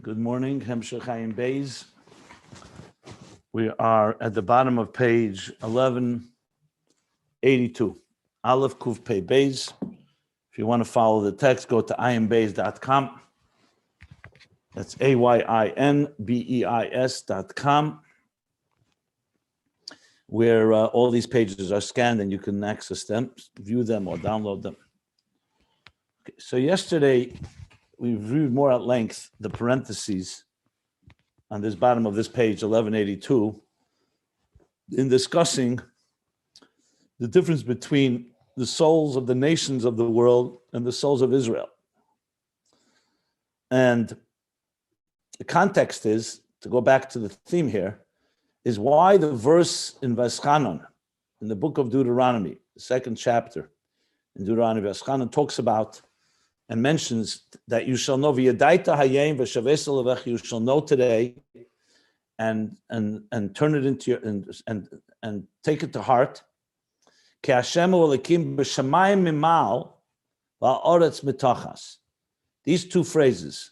Good morning, Hemshech Ayin Beis. We are at the bottom of page 1182. Aleph Kuf Pei Beis. If you want to follow the text, go to ayinbeis.com. That's AYINBEIS.com, where all these pages are scanned and you can access them, view them, or download them. Okay, so yesterday, we reviewed more at length the parentheses on this bottom of this page, 1182, in discussing the difference between the souls of the nations of the world and the souls of Israel. And the context is, to go back to the theme here, is why the verse in Vaschanon, in the book of Deuteronomy, the second chapter in Deuteronomy, Vaschanon talks about and mentions that you shall know v'yadaita hayim v'shavesel levech, you shall know today, and turn it into your and take it to heart. Ki Hashem Elokim b'shamayim mimal va'oretz mitachas. These two phrases,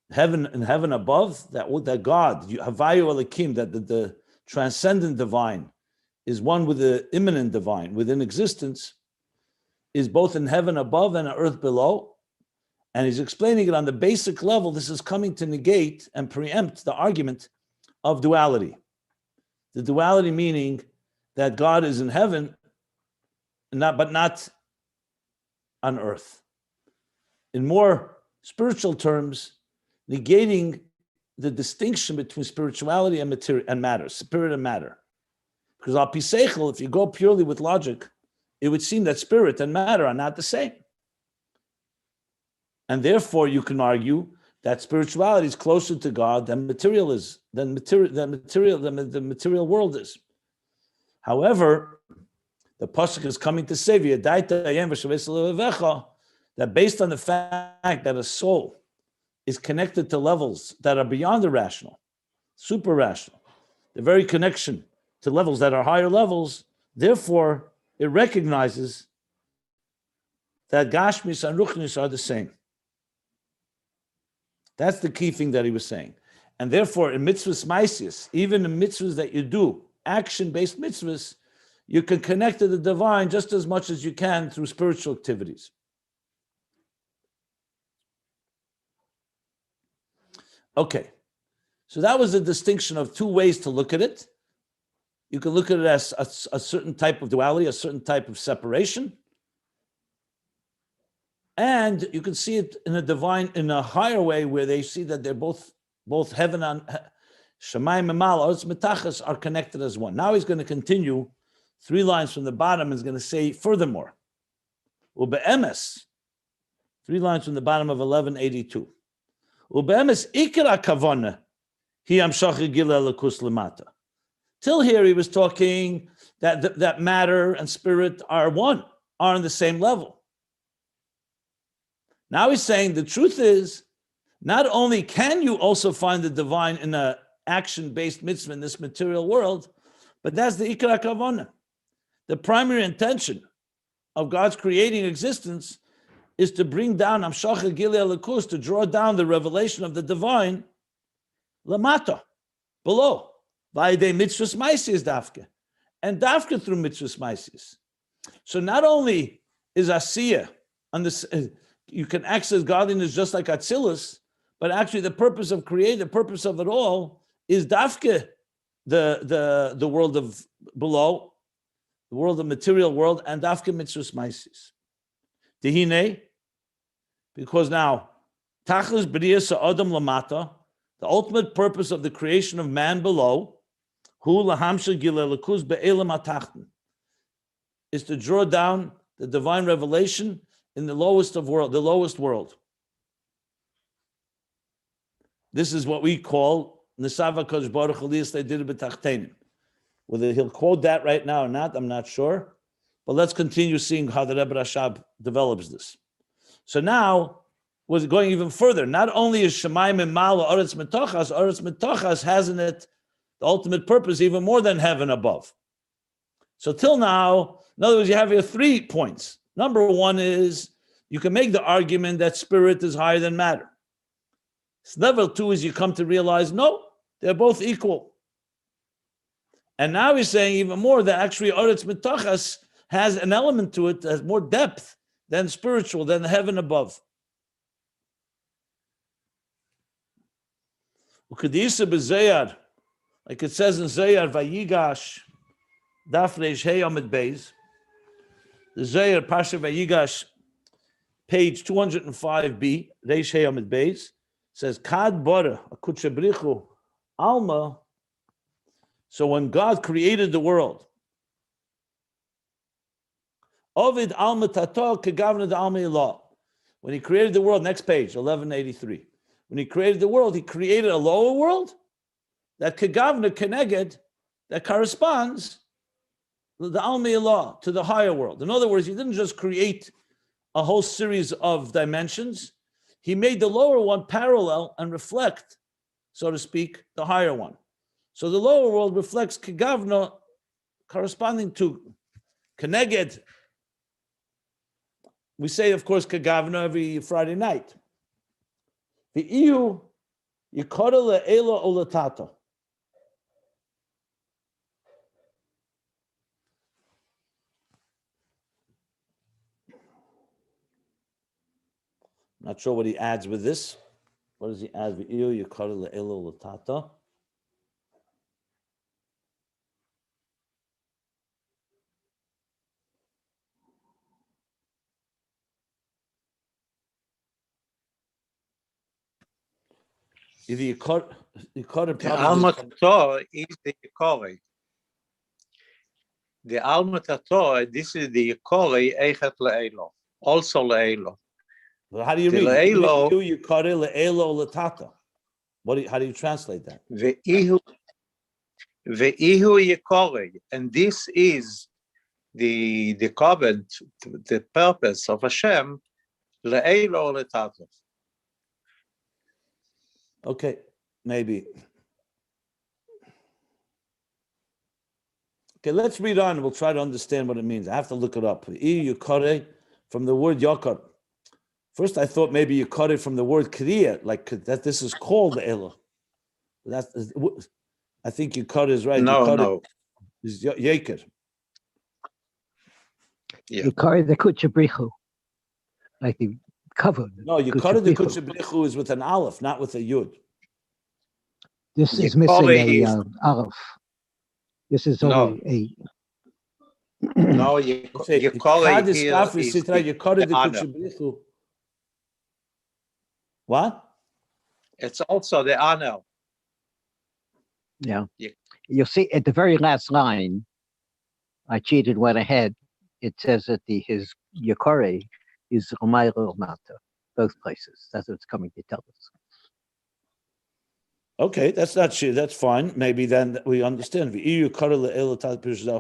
heaven and heaven above, that God, Havayu Elokim, that the transcendent divine is one with the immanent divine within existence, is both in heaven above and on earth below. And he's explaining it on the basic level. This is coming to negate and preempt the argument of duality. The duality meaning that God is in heaven, but not on earth. In more spiritual terms, negating the distinction between spirituality and material and matter, spirit and matter. Because al pi seichel, if you go purely with logic, it would seem that spirit and matter are not the same. And therefore, you can argue that spirituality is closer to God than material is, than the material world is. However, the pasuk is coming to say that based on the fact that a soul is connected to levels that are beyond the rational, super rational, the very connection to levels that are higher levels, therefore it recognizes that Gashmis and Ruchnis are the same. That's the key thing that he was saying. And therefore, in mitzvahs maisius, even in mitzvahs that you do, action-based mitzvahs, you can connect to the divine just as much as you can through spiritual activities. Okay, so that was a distinction of two ways to look at it. You can look at it as a certain type of duality, a certain type of separation. And you can see it in a higher way, where they see that they're both heaven and Shemayim and Mal, Oretz Mitachas, are connected as one. Now he's going to continue 3 lines from the bottom, and he's going to say furthermore, Ube'emes, 3 lines from the bottom of 1182. Ube'emes ikra kavona hi amshach gila lekus lemata. Till here he was talking that matter and spirit are one, are on the same level. Now he's saying the truth is, not only can you also find the divine in an action-based mitzvah in this material world, but that's the ikra kavana. The primary intention of God's creating existence is to bring down Amshacha Gilei Elikus, to draw down the revelation of the divine lamata, below, by the mitzvahs maisius dafke, and dafke through mitzvahs maisius. So not only is Asiya on this, you can access godliness just like Atzilus, but actually the purpose of creating, the purpose of it all is dafke, the world of below, the world of material world, and dafke mitzvahs maisius. Dehine, because now tachlis b'riyas ha'adam lamata, the ultimate purpose of the creation of man below, hu lahamsha gilei lekuz be'elam ha'tachten, is to draw down the divine revelation in the lowest world. This is what we call Nesava Kodesh Baruch Aliyas they did it b'tachtenim. Whether he'll quote that right now or not, I'm not sure. But let's continue seeing how the Rebbe Rashab develops this. So now, was going even further. Not only is Shemayim Mimal Oretz Mitachas has in it the ultimate purpose even more than heaven above. So till now, in other words, you have here 3 points. Number one is, you can make the argument that spirit is higher than matter. Level 2 is you come to realize, no, they're both equal. And now he's saying even more that actually Oretz Mitachas has an element to it that has more depth than spiritual, than the heaven above. Ukadisa b'Zayar, like it says in Zayar, Vayigash, Daf Reish Hey Amid Beis, the Zayar Pasha Vayigash, page 205b, Reish Hey Amid Beis, says Kad Bora Akutchebrichu Alma. So when God created the world, Ovid Alma Tato Kegavna de Alma Ilah. When he created the world, next page, 1183. When he created the world, he created a lower world that Kegavna Keneged, that corresponds to the Alma Ilah, to the higher world. In other words, he didn't just create a whole series of dimensions. He made the lower one parallel and reflect, so to speak, the higher one. So the lower world reflects Kegavna corresponding to Keneged. We say, of course, Kegavna every Friday night. V'Ihu yikara le'ela olatata. Not sure what he adds with this. What does he add? V'Ihu yikara le'ela olatata. The Alma Tato is the Yikori. The Alma Tato, this is the Yikori, Eichet Le'elo, also Le'elo. Well, how do you read? Le'elo, Yikari le'elo latata. How do you translate that? Ve'ihu Yikori, and this is the covenant, the purpose of Hashem, Le'elo Letato. Okay, maybe. Okay, let's read on. We'll try to understand what it means. I have to look it up. Yukare, from the word yakar. First, I thought maybe yukare from the word kriya, like that. This is called the elah. I think yukare is right. No. Is yaker. Yeah. Yukare the kuchabrichu, like the covered. No, yukare the kuchabrichu is with an aleph, not with a yud. This is missing a aleph. This is only a. No, Yikari is the honor. What? It's also the honor. Yeah. You'll see at the very last line, I cheated, went ahead. It says that his Yikari is Umayr Mata, both places. That's what it's coming to tell us. Okay, that's not true. That's fine. Maybe then we understand. You cut it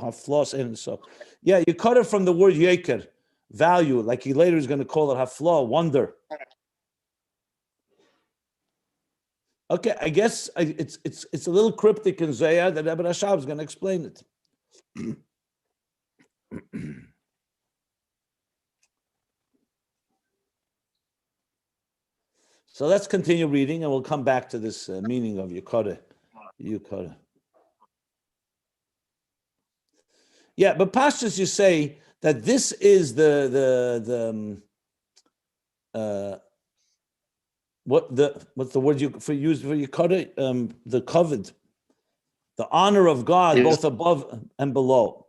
have flaws in it. So, yeah, you cut it from the word yeker, value. Like he later is going to call it have flaw, wonder. Okay, I guess it's a little cryptic in Zayah that Rabbi Rashab is going to explain it. So let's continue reading, and we'll come back to this meaning of yukara. Yeah, but Pashtus, you say that this is what's the word you use for yukara? The covet, the honor of God, both above and below.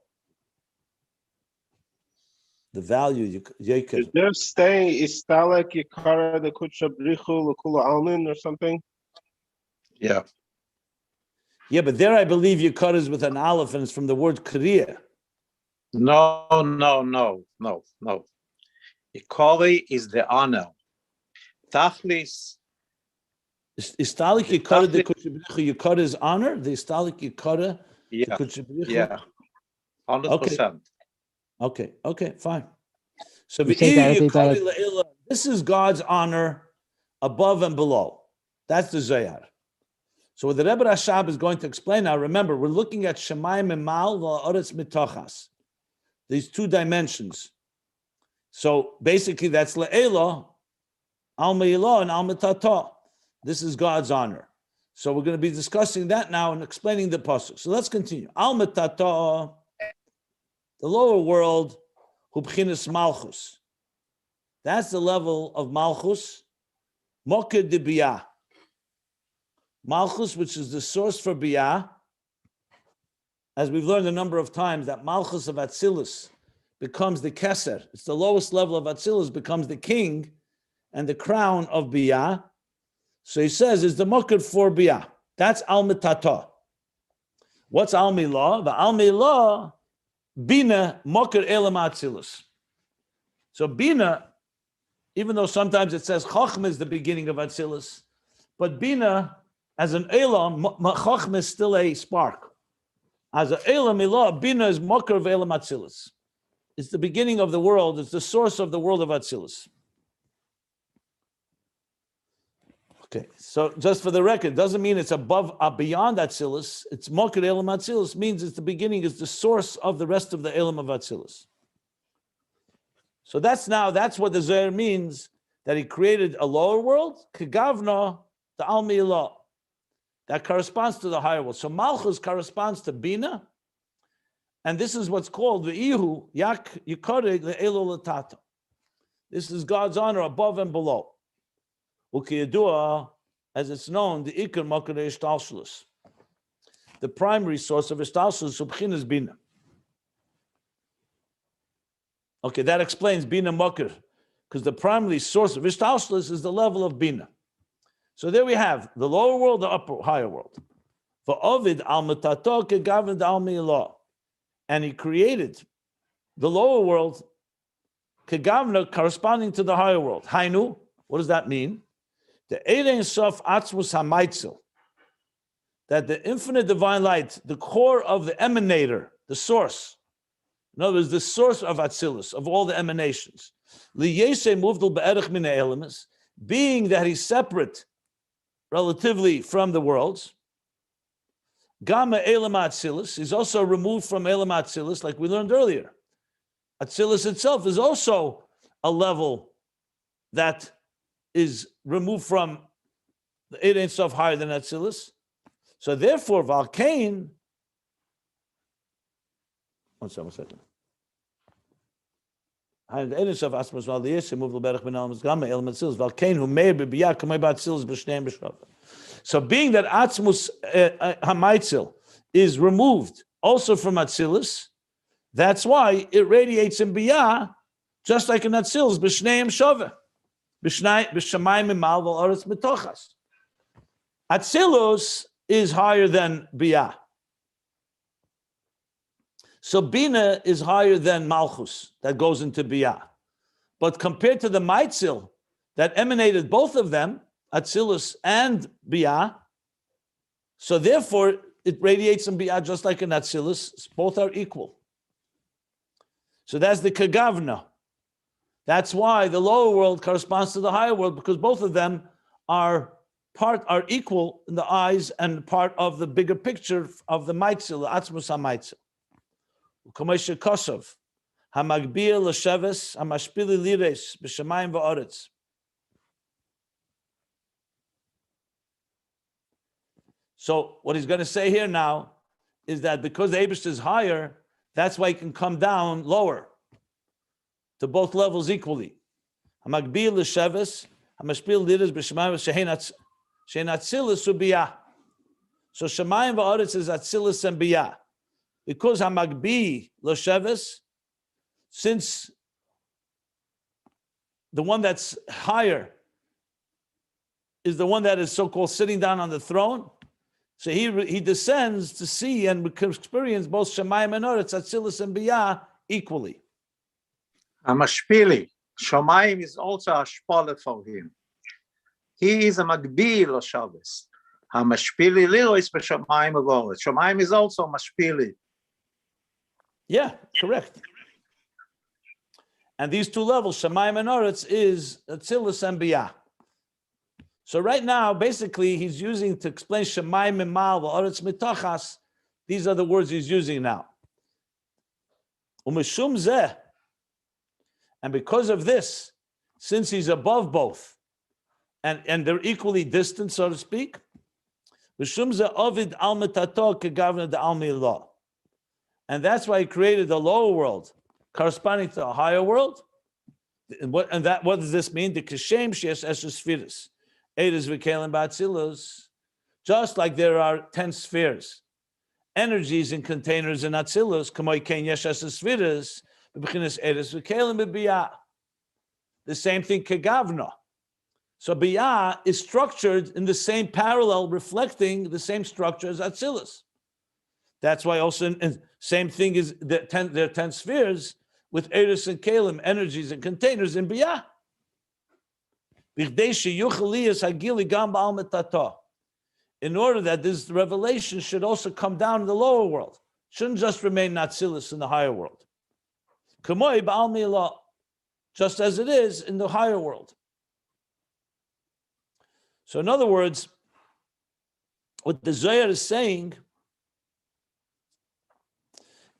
The value, Is there staying Istalek Yikara the Kuchabrichu Lukula Almin or something? Yeah. Yeah, but there I believe Yikara is with an aleph and it's from the word Kriya. No. Yikari is the honor. Tachlis. Istalik Yikara the Kuchabrichu, Yikara is honor? The Istalik Yikara the Kuchabrichu? Yeah. 100%. Okay, fine. So this is God's honor above and below. That's the Zohar. So what the Rebbe Rashab is going to explain now, remember, we're looking at Shemayim and Mal v'Ha'aretz Mitochas. These two dimensions. So basically that's Le'ela, Alma Ilah, and Alma Tata. This is God's honor. So we're going to be discussing that now and explaining the pasuk. So let's continue. Al metata, the lower world, hu b'chinas malchus. That's the level of malchus. Moked de Biy'A. Malchus, which is the source for Biy'A, as we've learned a number of times, that malchus of Atzilus becomes the keser. It's the lowest level of Atzilus, becomes the king and the crown of Biy'A. So he says, is the moked for Biy'A. That's al mitata. What's al milah? The al milah, bina moked elam Atzilus. So bina, even though sometimes it says chachma is the beginning of Atzilus, but bina, as an elam, chachma is still a spark. As an elam milah, bina is moked of elam Atzilus. It's the beginning of the world. It's the source of the world of Atzilus. Okay, so just for the record, doesn't mean it's above, beyond Atzilus. It's moked elam Atzilus means it's the beginning, is the source of the rest of the elam of Atzilus. So that's what the Zohar means, that he created a lower world, kegavna, the al milah, that corresponds to the higher world. So Malchus corresponds to Bina, and this is what's called the Ihu Yak Yikore Le'elo Latata. This is God's honor above and below. Ukiyadua, as it's known, the Ikar Makar Ishtalshlus. The primary source of Ishtalshlus Subchin is Bina. Okay, that explains Bina Makar, because the primary source of Ishtalshlus is the level of Bina. So there we have the lower world, the higher world. For Ovid al Mutato Kegavin al Milah. And he created the lower world, Kegavna, corresponding to the higher world. Hainu, what does that mean? The Ein Sof Atzmus HaMaitzil, that the infinite divine light, the core of the emanator, the source, in other words, the source of Atzilus, of all the emanations, Liyese Muvdal Be'erech Min Ha'elemis, being that he's separate relatively from the worlds, Gama Elam Atzilus is also removed from Elam Atzilus, like we learned earlier. Atzilus itself is also a level that is removed from the Ein Sof higher than Atzilus. So therefore, Valkain. One second. So being that Atzmus Hamaitzel is removed also from Atzilus, that's why it radiates in Biy'A, just like in Atzilus, b'shneim shove, b'shamayim imal v'oretz mitochas. Atzilus is higher than Biy'A. So Bina is higher than Malchus, that goes into Biy'A. But compared to the Maitzil, that emanated both of them, Atzilus and Biy'A, so therefore it radiates in Biy'A just like in Atzilus. Both are equal. So that's the Kagavna. That's why the lower world corresponds to the higher world, because both of them are equal in the eyes and part of the bigger picture of the Maitzil, Atzmus HaMaitzil. U'kamesha Kosov, HaMagbiya L'Sheves, HaMashpili Lires, B'Shamayim V'Oretz. So what he's going to say here now is that because the Eibush is higher, that's why he can come down lower to both levels equally. Hamagbil l'sheves, hamashpil lidas b'shamayim shein Atzilus u'Biy'A. So Shamayim v'Oretz is Atzilus and Biy'A. Because hamagbi l'sheves, since the one that's higher is the one that is so-called sitting down on the throne, so he descends to see and experience both Shamayim and Oretz, Atzilus and Biy'A equally. Amashpili. Shamayim is also a shpala for him. He is a magbil of Shabbos. Hamashpili lilo is for Shamayim of Oretz. Shamayim is also mashpili. Yeah, correct. And these two levels, Shamayim and Oretz, is Atzilus and Biy'A. So right now, basically, he's using to explain Shamayim Mimal v'Oretz Mitochas. These are the words he's using now. Umeshum zeh, and because of this, since he's above both, and they're equally distant, so to speak. And that's why he created the lower world, corresponding to a higher world. What does this mean? The kashem sheyesh eshes spheres, eres v'kelim ba'atzilus. Just like there are 10 spheres, energies and containers in Atzilus, kamoi ken yesh eshes spheres, b'bechinas eres v'kelim b'Biy'A. The same thing kegavna. So Biy'A is structured in the same parallel, reflecting the same structure as Atzilus. That's why also same thing is there are 10 spheres with Eris and Kalim, energies and containers in Biy'A. In order that this revelation should also come down in the lower world. Shouldn't just remain Atzilus in the higher world. Just as it is in the higher world. So in other words, what the Zohar is saying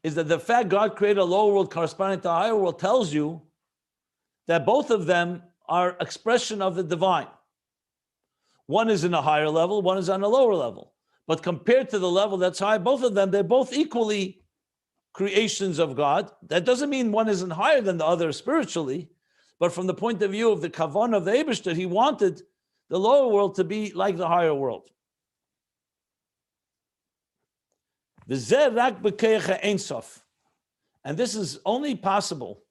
is that the fact God created a lower world corresponding to a higher world tells you that both of them are expression of the divine. One is in a higher level, one is on a lower level. But compared to the level that's high, both of them, they're both equally creations of God. That doesn't mean one isn't higher than the other spiritually, but from the point of view of the kavanah of the Eibishter, he wanted the lower world to be like the higher world. And this is only possible,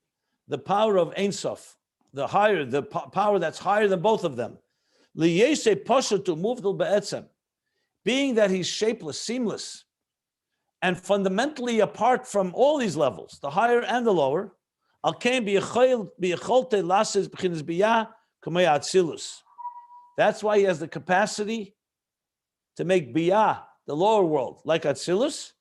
the power of Ein Sof, the power that's higher than both of them. Being that he's shapeless, seamless, and fundamentally apart from all these levels, the higher and the lower. That's why he has the capacity to make Biy'A, the lower world, like Atzilus.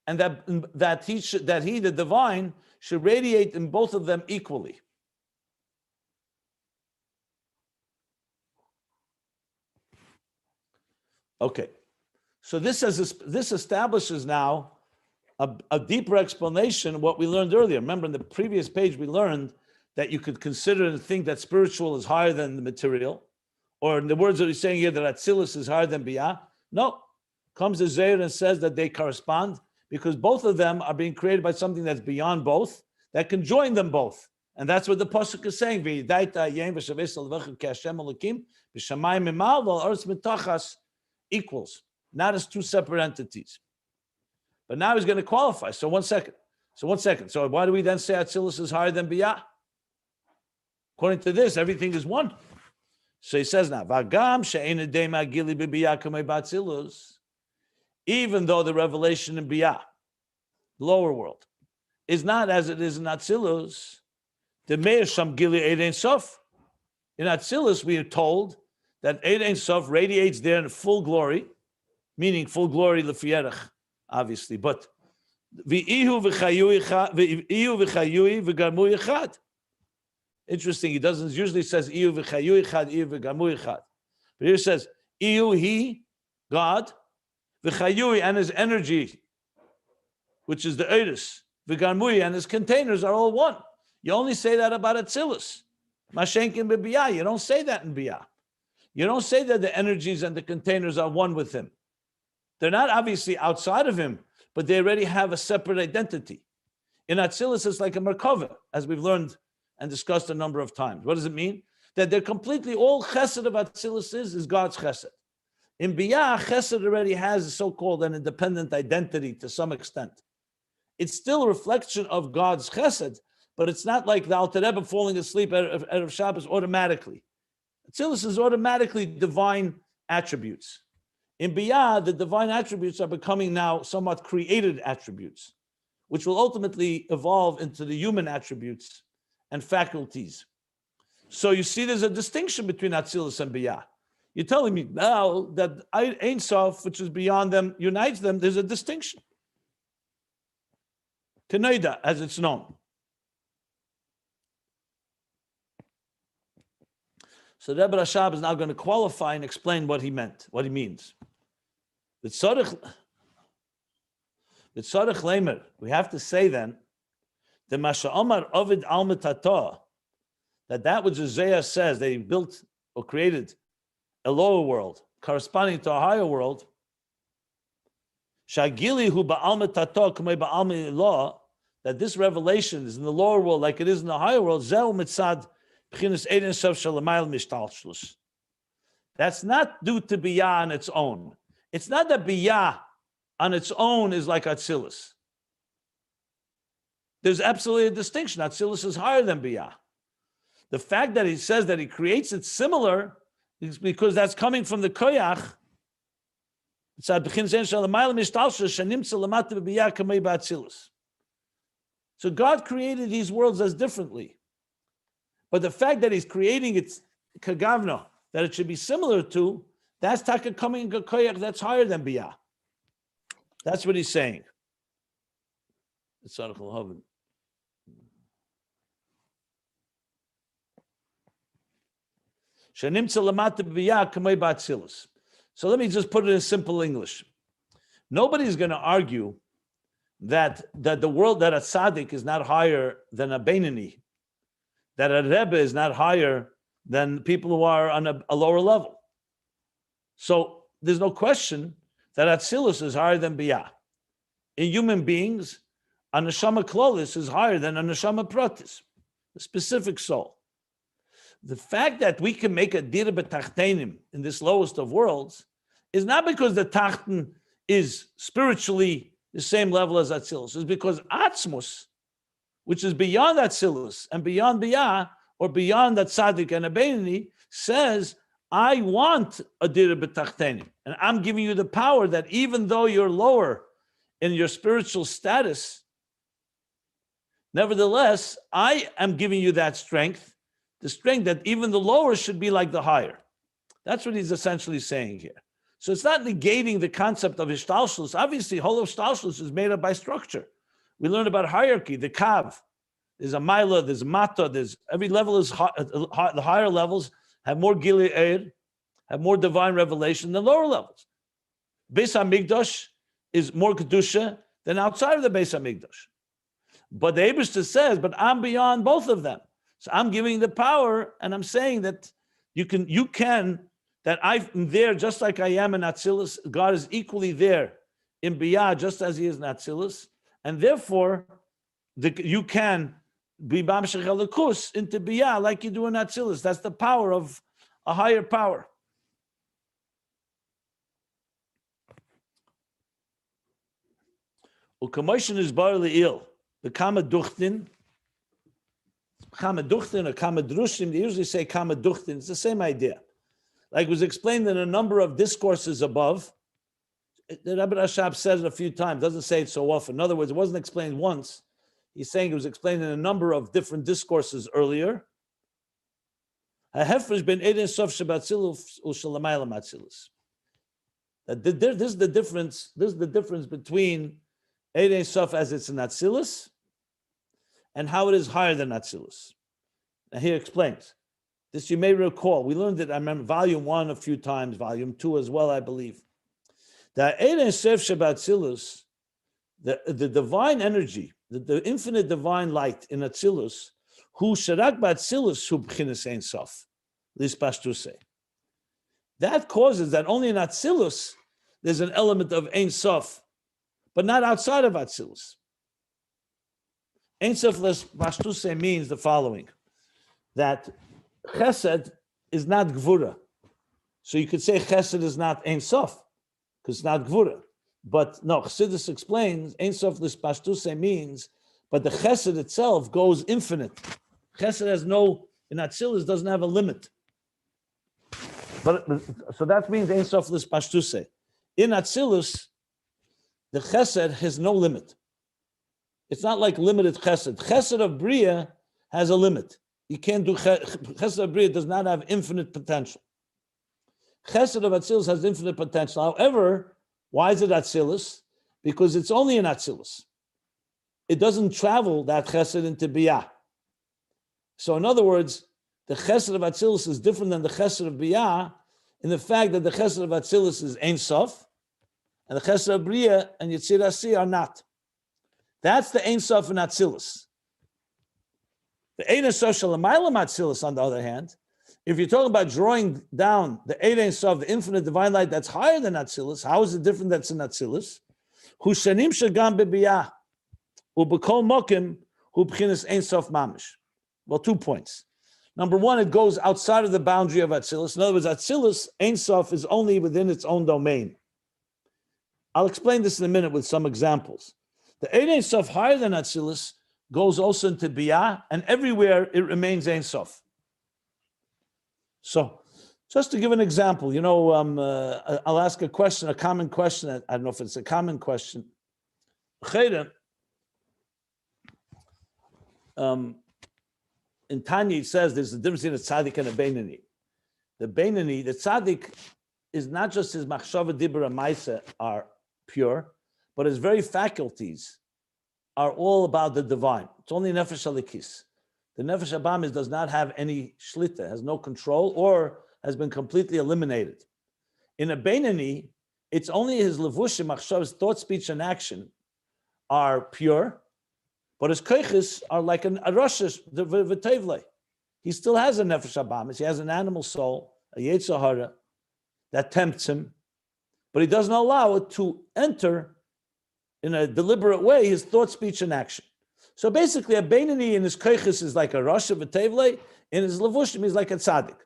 And that he, the divine, should radiate in both of them equally. Okay, so this establishes now a deeper explanation of what we learned earlier. Remember, in the previous page, we learned that you could consider and think that spiritual is higher than the material, or in the words that he's saying here, that Atzilus is higher than Biy'A. No, comes the Zohar and says that they correspond because both of them are being created by something that's beyond both, that can join them both. And that's what the Pasuk is saying. Equals, not as two separate entities. But now he's going to qualify. So one second. So why do we then say Atzilus is higher than Biy'A? According to this, everything is one. So he says now, even though the revelation in Biy'A, lower world, is not as it is in Atzilus, the Meir Sham Gili Eid Ein Sof. In Atzilus, we are told that Eid Ein Sof radiates there in full glory, meaning full glory lefierach, obviously, but v'ihu v'chayui v'garmu echad. Interesting, he doesn't usually says ihu v'chayui echad, ihu v'garmu echad. But here it says, ihu, he, God, v'chayui, and his energy, which is the Eidus, v'garmui, and his containers are all one. You only say that about Atzilus. Mashenkin b'Biy'A, you don't say that in Biy'A. You don't say that the energies and the containers are one with him. They're not obviously outside of him, but they already have a separate identity. In Atzilus, it's like a Merkava, as we've learned and discussed a number of times. What does it mean? That they're completely, all chesed of Atzilus is God's chesed. In Biy'A, chesed already has a so-called an independent identity to some extent. It's still a reflection of God's chesed, but it's not like the Alter Rebbe falling asleep at Shabbos automatically. Atzilus is automatically divine attributes. In Biy'A, the divine attributes are becoming now somewhat created attributes, which will ultimately evolve into the human attributes and faculties. So you see there's a distinction between Atzilus and Biy'A. You're telling me now that Ein Sof, which is beyond them, unites them, there's a distinction. Tenoida, as it's known. So Rebbe Rashab is now going to qualify and explain what he meant, what he means. We have to say then the Masha Omar Ovid Almatata, that which Isaiah says they built or created a lower world corresponding to a higher world, Shagili hu ba'almatata k'mei ba'almi law, that this revelation is in the lower world like it is in the higher world, zeu mitzad b'chinas eidin sof shalamayel mishtalshlus. That's not due to Biy'A on its own. It's not that Biy'A on its own is like Atzilus. There's absolutely a distinction. Atzilus is higher than Biy'A. The fact that he says that he creates it similar is because that's coming from the koyach. So God created these worlds as differently. But the fact that he's creating it kagavna, that it should be similar to, that's taka coming in koyach that's higher than Biy'A. That's what he's saying. So let me just put it in simple English. Nobody's going to argue that the world, that a tzaddik is not higher than a Beinani, that a Rebbe is not higher than people who are on a lower level. So there's no question that Atzilus is higher than Biy'A. In human beings, a neshama klolis is higher than a neshama pratis, the specific soul. The fact that we can make a dira b'tachtenim in this lowest of worlds is not because the tachten is spiritually the same level as Atzilus. It's because Atzmus, which is beyond Atzilus and beyond Biy'A, or beyond that tzaddik and a Beinani, says, I want a dira b'tachtenim. And I'm giving you the power that even though you're lower in your spiritual status, nevertheless, I am giving you that strength, the strength that even the lower should be like the higher. That's what he's essentially saying here. So it's not negating the concept of Ishtalshlus. Obviously, whole of Ishtalshlus is made up by structure. We learned about hierarchy, the Kav. There's a Maila, there's Mata, there's every level is the higher levels have more Gili Eir, have more divine revelation than lower levels. Beis HaMikdash is more Kedusha than outside of the Beis HaMikdash. But the Eibishter says, but I'm beyond both of them. So I'm giving the power, and I'm saying that you can, that I'm there just like I am in Atzilus. God is equally there in Biy'A just as he is in Atzilus. And therefore, you can be Bamshech Elikus into Biy'A like you do in Atzilus. That's the power of a higher power. Ukamoishin is bar le'il. The Kama Duchtin or Kama Drushim, they usually say Kama Duchtin. It's the same idea. Like was explained in a number of discourses above. The Rabbi Rashab says it a few times, doesn't say it so often. In other words, it wasn't explained once. He's saying it was explained in a number of different discourses earlier. This is the difference. This is the difference between Eidei Sof as it's in Atzilus and how it is higher than Atzilus. Now he explains. This you may recall. We learned it, I remember, volume 1 a few times, volume 2 as well, I believe. That Eidei Sof Shabbatzilus, the divine energy, the infinite divine light in Atzilus, who sharak b'Atzilus hu b'chinas Ein Sof, this Pashtuse. That causes that only in Atzilus there's an element of Ein Sof, but not outside of Atzilus. Ein Sof les Pashtuse means the following, that Chesed is not Gvura. So you could say Chesed is not Ein Sof, because it's not Gvura. But no, Chassidus explains, Ein Sof les Pashtuse means, but the Chesed itself goes infinite. Chesed has no, in Atzilus doesn't have a limit. But so that means Ein Sof les Pashtuse. In Atzilus, the Chesed has no limit. It's not like limited Chesed. Chesed of Biy'A has a limit. You can't do Chesed of Biy'A does not have infinite potential. Chesed of Atzilus has infinite potential. However, why is it Atzilus? Because it's only in Atzilus. It doesn't travel that Chesed into Biy'A. So in other words, the Chesed of Atzilus is different than the Chesed of Biy'A in the fact that the Chesed of Atzilus is Ein Sof, and the Chesed of Biy'A and Yetzirah Si are not. That's the Ein Sof in Atzilus. The Ein Sof Shalamaylam Atzilus, on the other hand, if you're talking about drawing down the Ein Sof, the infinite divine light that's higher than Atzilus, how is it different that's in Atzilus? Hu shanim shagam bebiyah, u b'kol mokim hu b'chinas Ein Sof mamish. Well, 2 points. Number one, it goes outside of the boundary of Atzilus. In other words, Atzilus, Ein Sof, is only within its own domain. I'll explain this in a minute with some examples. The Ein Sof higher than Atzilus goes also into Biy'A, and everywhere it remains Ein Sof. So, just to give an example, I'll ask a question, a common question. I don't know if it's a common question. In Tanya, it says there's a difference between a tzaddik and a beinani. The beinani, the tzaddik, is not just his machshava, dibra, maisa are pure, but his very faculties are all about the divine. It's only nefesh alikis. The nefesh abamis does not have any shlita, has no control, or has been completely eliminated. In a beinani, it's only his levushim, machshavas, thought, speech, and action are pure, but his koiches are like a roshish, the v'tevle. He still has a nefesh abamis. He has an animal soul, a yetzer hara, that tempts him, but he doesn't allow it to enter in a deliberate way his thought, speech, and action. So basically, a beinani in his koiches is like a rosh of a tevle, in his levushim is like a tzaddik.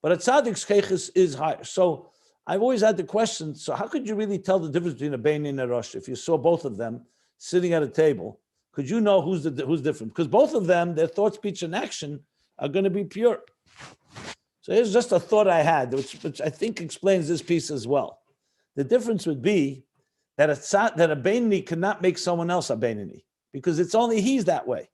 But a tzaddik's koiches is higher. So I've always had the question, so how could you really tell the difference between a beinani and a rosh? If you saw both of them sitting at a table, could you know who's different? Because both of them, their thought, speech, and action are going to be pure. So here's just a thought I had, which I think explains this piece as well. The difference would be that a beinani cannot make someone else a beinani, because it's only he's that way.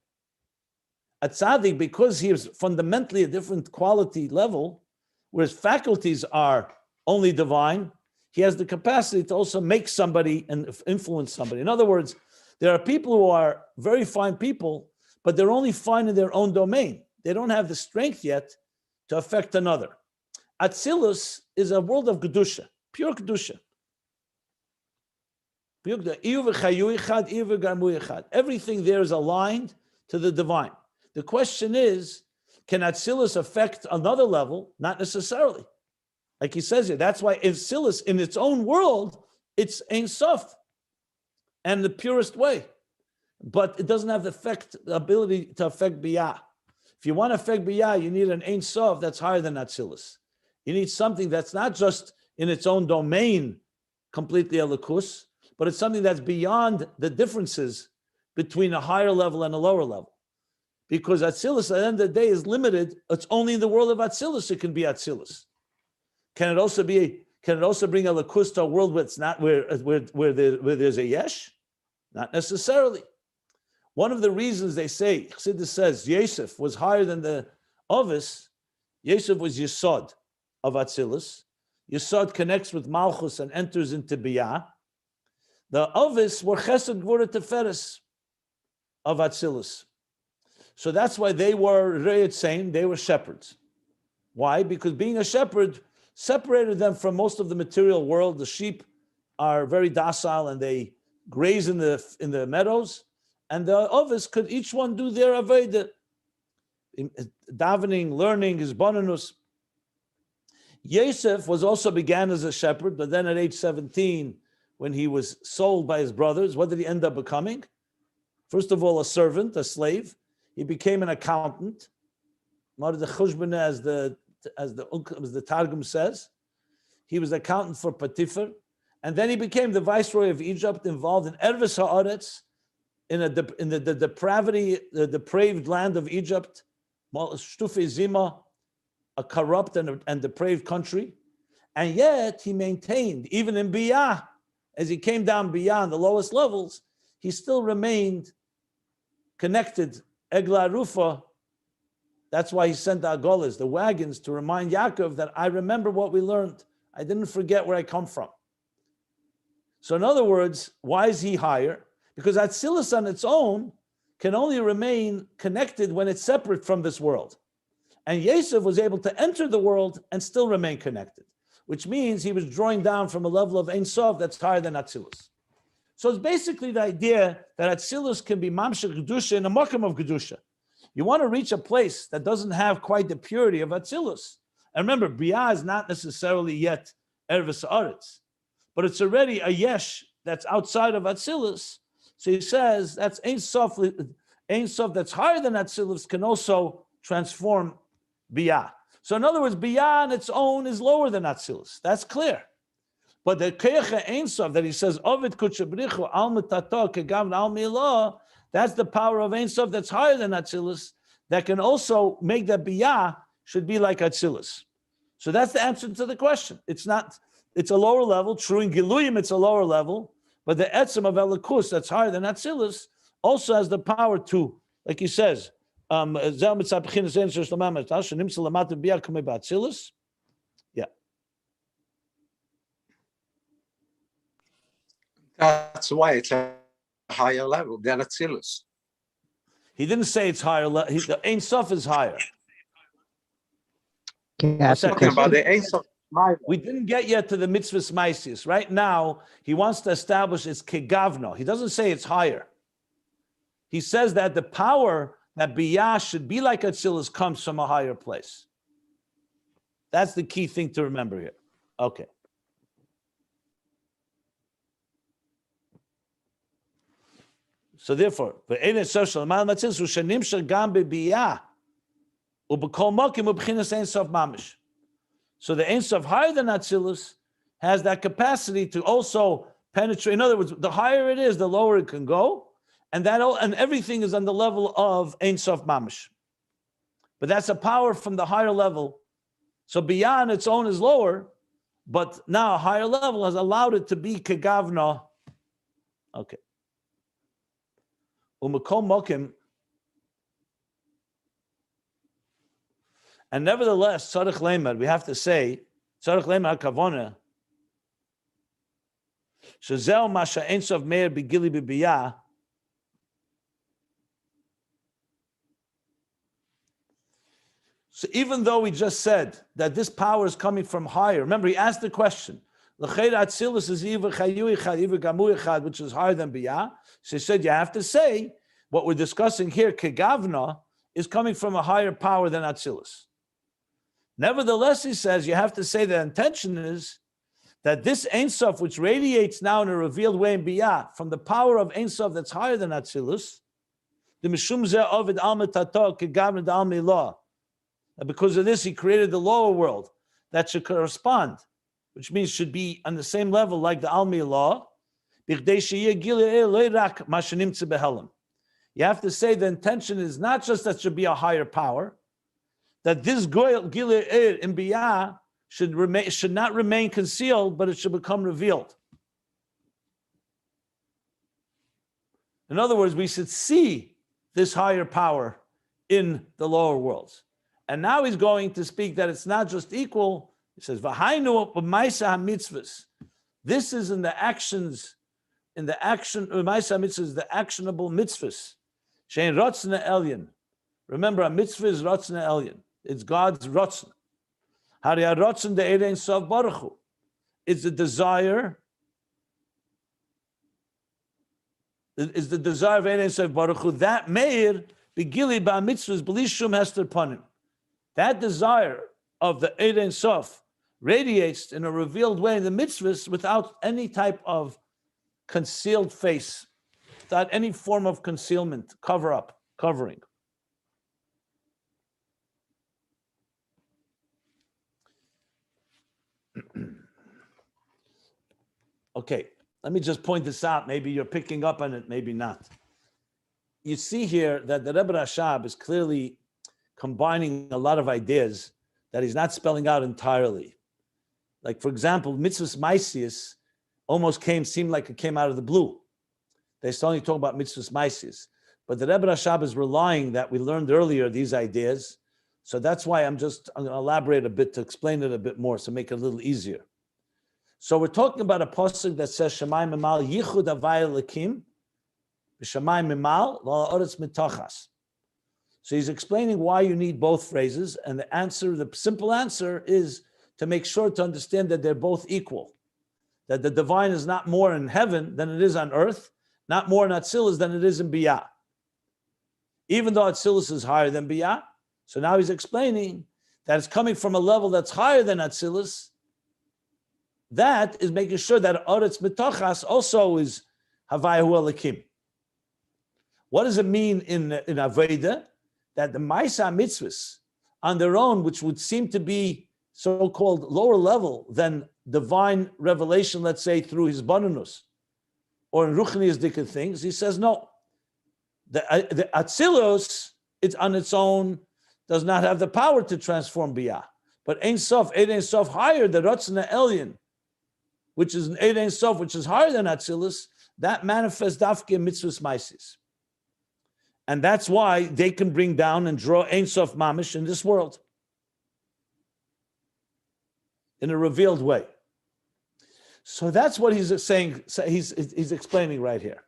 A tzaddik, because he is fundamentally a different quality level, whereas faculties are only divine, he has the capacity to also make somebody and influence somebody. In other words, there are people who are very fine people, but they're only fine in their own domain. They don't have the strength yet to affect another. Atzilus is a world of kedusha, pure kedusha. Everything there is aligned to the divine. The question is, can Atzilus affect another level? Not necessarily. Like he says here, that's why Atzilus in its own world, it's Ein Sof, and the purest way. But it doesn't have the ability to affect Biy'A. If you want to affect Biy'A, you need an Ein Sof that's higher than Atzilus. You need something that's not just in its own domain, completely elikus, but it's something that's beyond the differences between a higher level and a lower level. Because Atzilus, at the end of the day, is limited. It's only in the world of Atzilus it can be Atzilus. Can it also bring a likus to a world where it's not where there's a yesh? Not necessarily. One of the reasons they say, Chassidus says, Yosef was higher than the Ovis. Yosef was Yesod of Atzilus. Yesod connects with Malchus and enters into Biy'A. The Ovis were Chesed Gvura Teferes of Atzilus. So that's why they were Reyet Sein, they were shepherds. Why? Because being a shepherd separated them from most of the material world. The sheep are very docile and they graze in the meadows, and the others could each one do their avodah, davening, learning, his bonanus. Yosef began as a shepherd, but then at age 17, when he was sold by his brothers, what did he end up becoming? First of all, a servant, a slave. He became an accountant, as the Targum says. He was accountant for Potiphar, and then he became the viceroy of Egypt, involved in Erves Haaretz, in the depravity, the depraved land of Egypt, Shtufe Zima, a corrupt and depraved country. And yet he maintained, even in Biy'A, as he came down beyond the lowest levels, he still remained connected. Egla Rufa, that's why he sent the Agolas, the wagons, to remind Yaakov that I remember what we learned. I didn't forget where I come from. So in other words, why is he higher? Because Atzilus on its own can only remain connected when it's separate from this world. And Yosef was able to enter the world and still remain connected, which means he was drawing down from a level of Ein Sof that's higher than Atzilus. So it's basically the idea that Atzilus can be Mamshech Kedusha in a Makam of Kedusha. You want to reach a place that doesn't have quite the purity of Atzilus. And remember, Biy'A is not necessarily yet Ervis Aretz, but it's already a Yesh that's outside of Atzilus. So he says that's Ein Sof that's higher than Atzilus can also transform Biy'A. So in other words, Biy'A on its own is lower than Atzilus. That's clear. But the Keich Ein Sof that he says, Ovid Kuchabrichu Al Metato Kegavn Al Milah, that's the power of Ein Sof that's higher than Atzilus, that can also make that Biy'A should be like Atzilus. So that's the answer to the question. It's a lower level. True, in Giluyim, it's a lower level, but the Etzem of Elikus, that's higher than Atzilus, also has the power to, like he says, yeah. That's why it's a higher level than Atzilus. He didn't say it's higher. The Ein Sof is higher. Talking about the Ein Sof. We didn't get yet to the Mitzvos Maisius. Right now, he wants to establish it's Kegavno. He doesn't say it's higher. He says that the power that Biy'A should be like Atzilus comes from a higher place. That's the key thing to remember here. Okay. So therefore, so even the Ein Sof higher than Atzilus has that capacity to also penetrate. In other words, the higher it is, the lower it can go, and everything is on the level of Ein Sof Mamish. But that's a power from the higher level. So Biy'A on its own is lower, but now a higher level has allowed it to be Kegavna. Okay. Umakom Mokim. And nevertheless, Tzarech Leimar, we have to say, Tzarech Leimar Kavona, Shazel Masha Ein Sof Meir B'Gili B'Biy'A. So even though we just said that this power is coming from higher, remember he asked the question, L'cheir Atzilus is Iver Chayu Echad, Iver Gamu Echad, which is higher than Biy'A. So he said, you have to say, what we're discussing here, Kegavna, is coming from a higher power than Atzilus. Nevertheless, he says, you have to say the intention is that this Ein Sof, which radiates now in a revealed way in Biy'A, from the power of Ein Sof that's higher than Atzilus, the Mishum Zeh Ovid Al Metato Kegavna Al Milah. And because of this, he created the lower world that should correspond, which means should be on the same level like the Al Milah. You have to say the intention is not just that should be a higher power, that this Gilead in Biy'A should not remain concealed, but it should become revealed. In other words, we should see this higher power in the lower worlds. And now he's going to speak that it's not just equal. He says, "V'hainu b'maisa hamitzvos." This is in the actions, b'maisa mitzvos is the actionable mitzvahs. Shein rotzna elyon. Remember, a mitzvah is rotzna elyon. It's God's rotzna. Harei rotzna de'erein sof baruch hu. It's the desire. Is the desire of erein sof baruch hu that meir begili ba'mitzvahs b'lishum hester panim. That desire of the Erein Sof radiates in a revealed way in the mitzvahs without any type of concealed face, without any form of concealment, covering. Okay, let me just point this out. Maybe you're picking up on it, maybe not. You see here that the Rebbe Rashab is clearly combining a lot of ideas that he's not spelling out entirely. Like, for example, Mitzvos Maisius almost seemed like it came out of the blue. They still only talk about Mitzvos Maisius. But the Rebbe Rashab is relying that we learned earlier these ideas. So that's why I'm going to elaborate a bit to explain it a bit more, so make it a little easier. So we're talking about a pasuk that says, Shemai Mimal Yichud Avay Lekim, Shemai Mimal V'Ha'oretz Mitachas. So he's explaining why you need both phrases, and the simple answer is to make sure to understand that they're both equal, that the divine is not more in heaven than it is on earth, not more in Atzilus than it is in Biy'A. even though Atzilus is higher than Biy'A. So now he's explaining that it's coming from a level that's higher than Atzilus. That is making sure that Oretz Mitochas also is Havayahu Elikim. What does it mean in Aveda? That the Maisa Mitzvos on their own, which would seem to be so-called lower level than divine revelation, let's say through his Bananus, or in Ruchniistic things, he says no. The Atzilus, it's on its own, does not have the power to transform Biy'A. But Ein Sof, Ein Sof higher, the Ratzon Elyon, which is an Ein Sof, which is higher than Atzilus, that manifests Dafke Mitzvos Maisis. And that's why they can bring down and draw Ein Sof Mamish in this world in a revealed way. So that's what he's saying, he's explaining right here.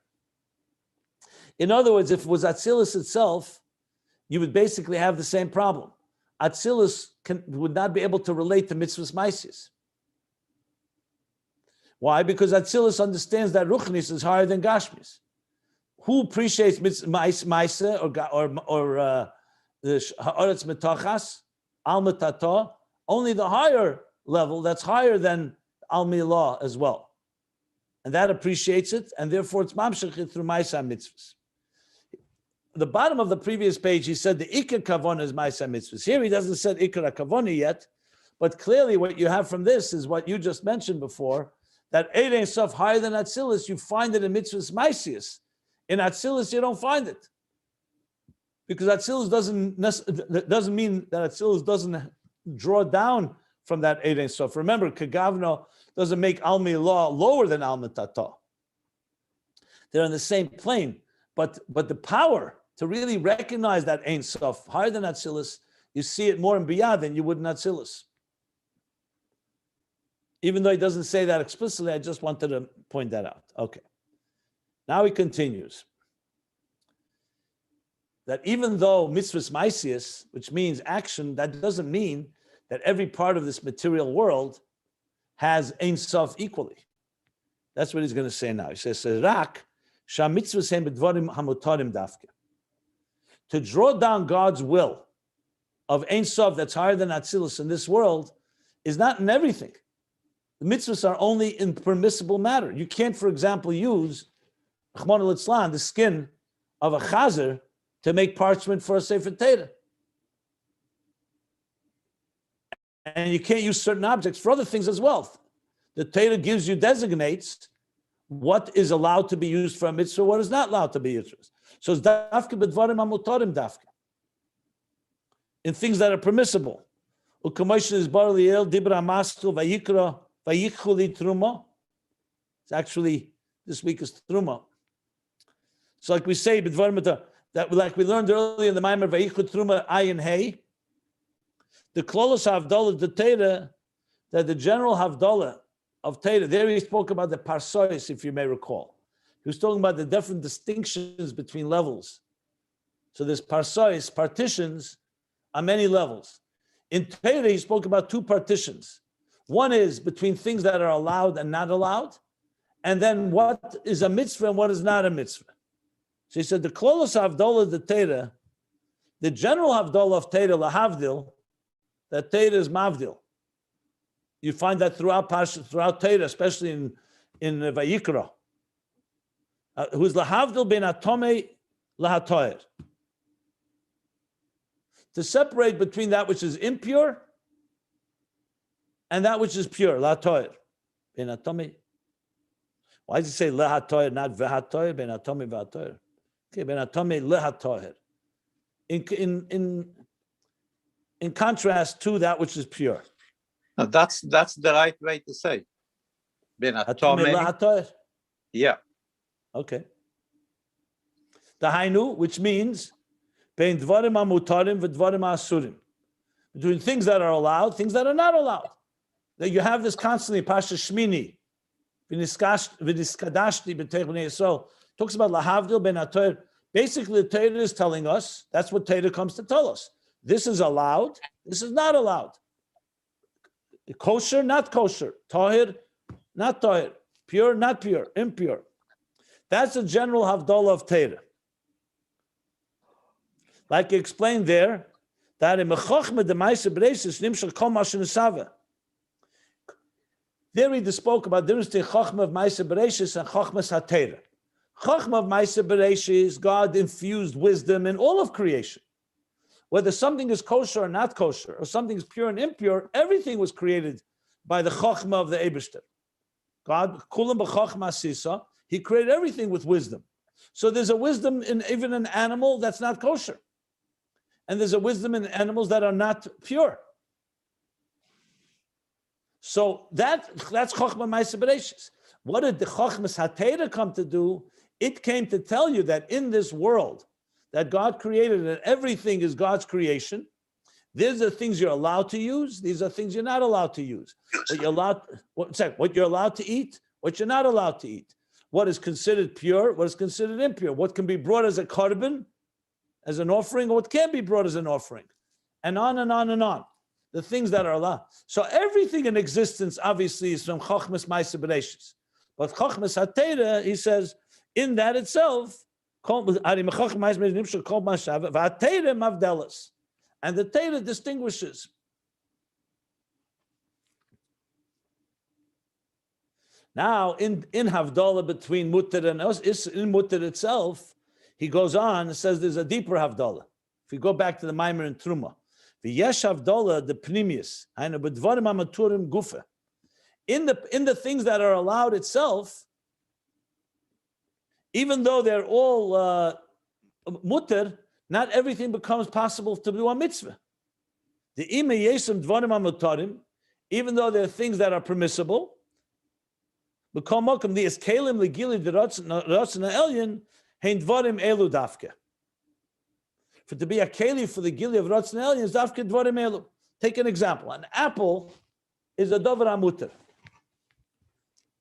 In other words, if it was Atzilus itself, you would basically have the same problem. Atzilus would not be able to relate to Mitzvos Maisis. Why? Because Atzilus understands that Ruchnis is higher than Gashmis. Who appreciates Maisa or the Ha'aretz Metochas, Al Metato? Only the higher level that's higher than Al Milah as well. And that appreciates it, and therefore it's Mamshech through Maisa Mitzvahs. The bottom of the previous page, he said the Ikar Kavona is Maisa Mitzvahs. Here he doesn't say Ikar Kavona yet, but clearly what you have from this is what you just mentioned before, that Ein Sof higher than Atzilus, you find it in Mitzvahs Maisius. In Atzilus, you don't find it. Because Atzilus doesn't mean that Atzilus doesn't draw down from that Ein Sof. Remember, Kagavno doesn't make Al Milah lower than Al Metata. They're on the same plane. But the power to really recognize that Ein Sof higher than Atzilus, you see it more in Biy'A than you would in Atzilus. Even though he doesn't say that explicitly, I just wanted to point that out. Okay. Now he continues. That even though Mitzvos Maisius, which means action, that doesn't mean that every part of this material world has Ein Sof equally. That's what he's going to say now. He says, Rak, to draw down God's will of Ein Sof that's higher than Atzilus in this world is not in everything. The mitzvahs are only in permissible matter. You can't, for example, use the skin of a chazer to make parchment for a Sefer Torah. And you can't use certain objects for other things as well. The Torah designates what is allowed to be used for a mitzvah, what is not allowed to be used. So it's dafke bedvarim hamutarim dafke. In things that are permissible. It's actually, this week is truma. So like we say, that like we learned earlier in the Maimer, Vayichud Truma Ayin Hey, the Klolos Havdalah, the Torah, that the general Havdalah of Torah, there he spoke about the Parsois, if you may recall. He was talking about the different distinctions between levels. So there's Parsois, partitions, on many levels. In Torah, he spoke about two partitions. One is between things that are allowed and not allowed, and then what is a mitzvah and what is not a mitzvah. So he said the Klolos Havdalah the Torah, the general Havdalah of Torah, lahavdil, that Torah is mavdil. You find that throughout Torah, especially in Vayikra. Who's lahavdil ben atome lahatoyer. To separate between that which is impure and that which is pure, lahatoyer. Ben atome. Why does he say lahatoyer, not vehatoyer? Ben atome vehatoyer. Okay, ben atome lahatoyer. In contrast to that which is pure. Now that's the right way to say. Ben atome. Yeah. Okay. The hainu, which means ben dvarim hamutarim v'dvarim ha'asurim, between things that are allowed, things that are not allowed. That you have this constantly. Pasha Shmini, v'niskadashti b'teich b'nei Yisrael, talks about lahavdil ben atoyer. Basically, the Torah is telling us, that's what Torah comes to tell us. This is allowed, this is not allowed. Kosher, not kosher. Tahir, not tahir. Pure, not pure. Impure. That's the general Havdalah of Torah. Like he explained there, that in Mechochma the Ma'aser Bereishis Nimshal Kol Ma Shenesava. There he spoke about the difference between Chochma of Ma'aser Bereishis and Chochmas HaTeira. Chochma of Ma'aser Bereishis, God infused wisdom in all of creation. Whether something is kosher or not kosher, or something is pure and impure, everything was created by the Chochma of the Eibishter. God, Kulam B'Chochma Sisa, he created everything with wisdom. So there's a wisdom in even an animal that's not kosher. And there's a wisdom in animals that are not pure. So that's Chochma Ma'aser Bereishis. What did the Chochmas HaTeira come to do? It came to tell you that in this world that God created and everything is God's creation, these are things you're allowed to use. These are things you're not allowed to use. What you're allowed to eat, what you're not allowed to eat. What is considered pure, what is considered impure. What can be brought as a korban, as an offering, or what can't be brought as an offering. And on and on and on. The things that are allowed. So everything in existence obviously is from Chochmas Ma'aser Bereishis. But Chochmas HaTeira, he says, in that itself, and the Teira distinguishes. Now, in Havdalah between Mutter and us, in Mutter itself, he goes on and says there's a deeper Havdalah. If you go back to the Maimer and Truma, the Yesh Havdalah, the Pnimius, in the things that are allowed itself, even though they're all mutter, not everything becomes possible to do a mitzvah. The ime yesem dvarim amutarim, even though there are things that are permissible, become mokum the eskelim legili deratzna elyon hein dvarim elu dafke. For to be a keli for the gili of ratzna elyon is dafke dvarim elu. Take an example. An apple is a davar amuter.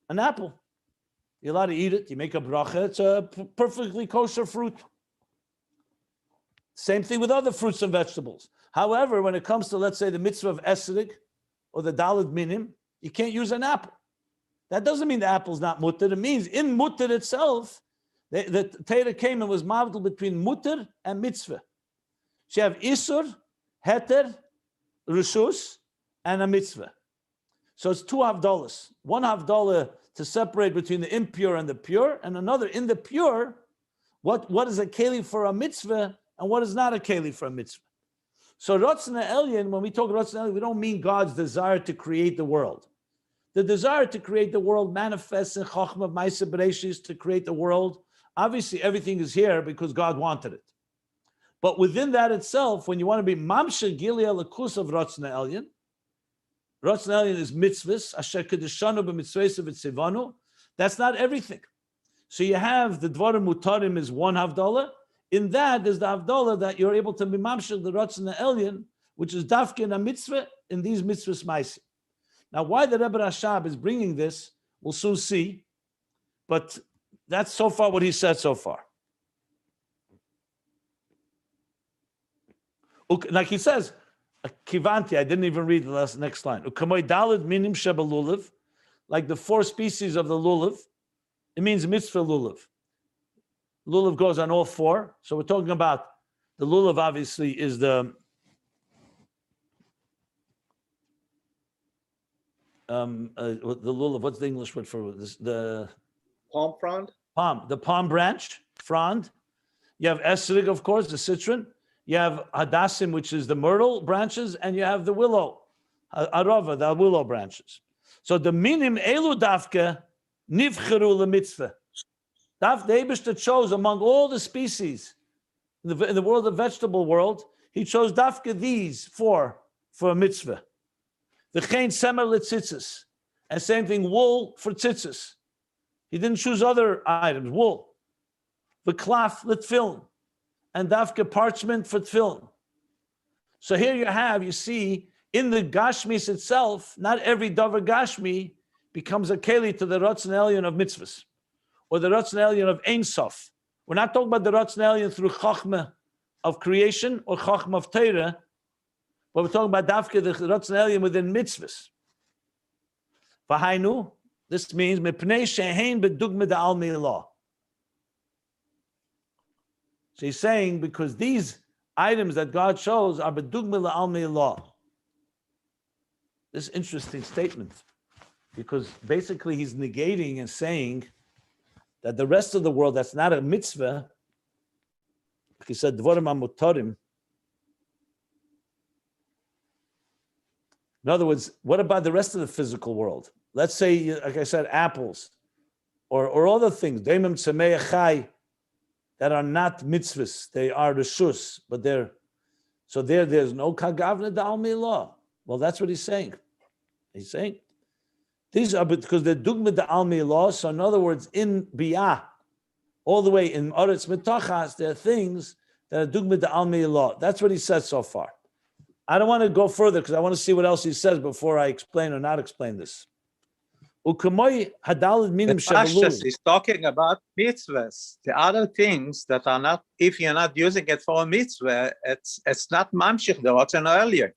An apple. You're allowed to eat it. You make a bracha. It's a perfectly kosher fruit. Same thing with other fruits and vegetables. However, when it comes to, let's say, the mitzvah of esrig or the daled minim, you can't use an apple. That doesn't mean the apple's not mutter. It means in mutter itself, the Torah came and was mavdil between mutter and mitzvah. So you have isur, heter, rishus, and a mitzvah. So it's two havdolahs. One havdalah to separate between the impure and the pure, and another in the pure, what is a keli for a mitzvah and what is not a keli for a mitzvah. So Ratzna Elyon, when we talk Ratzna Elyon, we don't mean God's desire to create the world. The desire to create the world manifests in Chochma Ma'aser Bereishis to create the world. Obviously, everything is here because God wanted it. But within that itself, when you want to be Mamsha Gilia Lakus of Ratzna Elyon is mitzvahs, asher kedeshanu b'mitzvahs v'tzivanu. That's not everything. So you have the dvarim mutarim is one havdalah. In that, there's the havdalah that you're able to be mamshel the ratzna elyon, which is dafke in a mitzvah in these mitzvahs ma'asim. Now, why the Rebbe Rashab is bringing this, we'll soon see. But that's so far what he said so far. Like he says, Kivanti, I didn't even read the next line. Ukamoy dalid minim sheba lulav, like the four species of the lulav. It means mitzvah lulav. Lulav goes on all four. So we're talking about the lulav. Obviously, is the lulav. What's the English word for this? The Palm frond. The palm branch frond. You have esrig, of course, the citron. You have hadassim, which is the myrtle branches, and you have the willow, arava, the willow branches. So the minim elu dafke nivcheru lemitzvah. The Eibishter chose among all the species in the world of vegetable world, he chose dafke these four for a mitzvah. The chen semer letzitzis, and same thing, wool for tzitzis. He didn't choose other items, wool. The klaf letfilin, and dafke parchment for tefillin. So here you see, in the Gashmis itself, not every davar Gashmi becomes a keli to the Ratzon Elyon of mitzvahs, or the Ratzon Elyon of Ein Sof. We're not talking about the Ratzon Elyon through Chachma of creation or Chachma of Torah, but we're talking about dafke the Ratzon Elyon within mitzvahs. V'hainu, this means mepnei shehein bedugma da'al milah. So he's saying because these items that God shows are bedugma la'almei law. This interesting statement, because basically he's negating and saying that the rest of the world that's not a mitzvah, he said, dvorim amutorim. In other words, what about the rest of the physical world? Let's say, like I said, apples, or other things, daimim tzemei chai, that are not mitzvahs, they are reshus, but there's no kagavna da'almei law. Well, that's what he's saying. He's saying these are because they're dugma da'almei law. So in other words, in Biy'A, all the way in Oretz Mitachas, there are things that are dugma da'almei law. That's what he said so far. I don't want to go further because I want to see what else he says before I explain or not explain this. Pashtus is talking about mitzvahs. The other things that are not, if you're not using it for a mitzvah, it's not mamshich the rotzen earlier.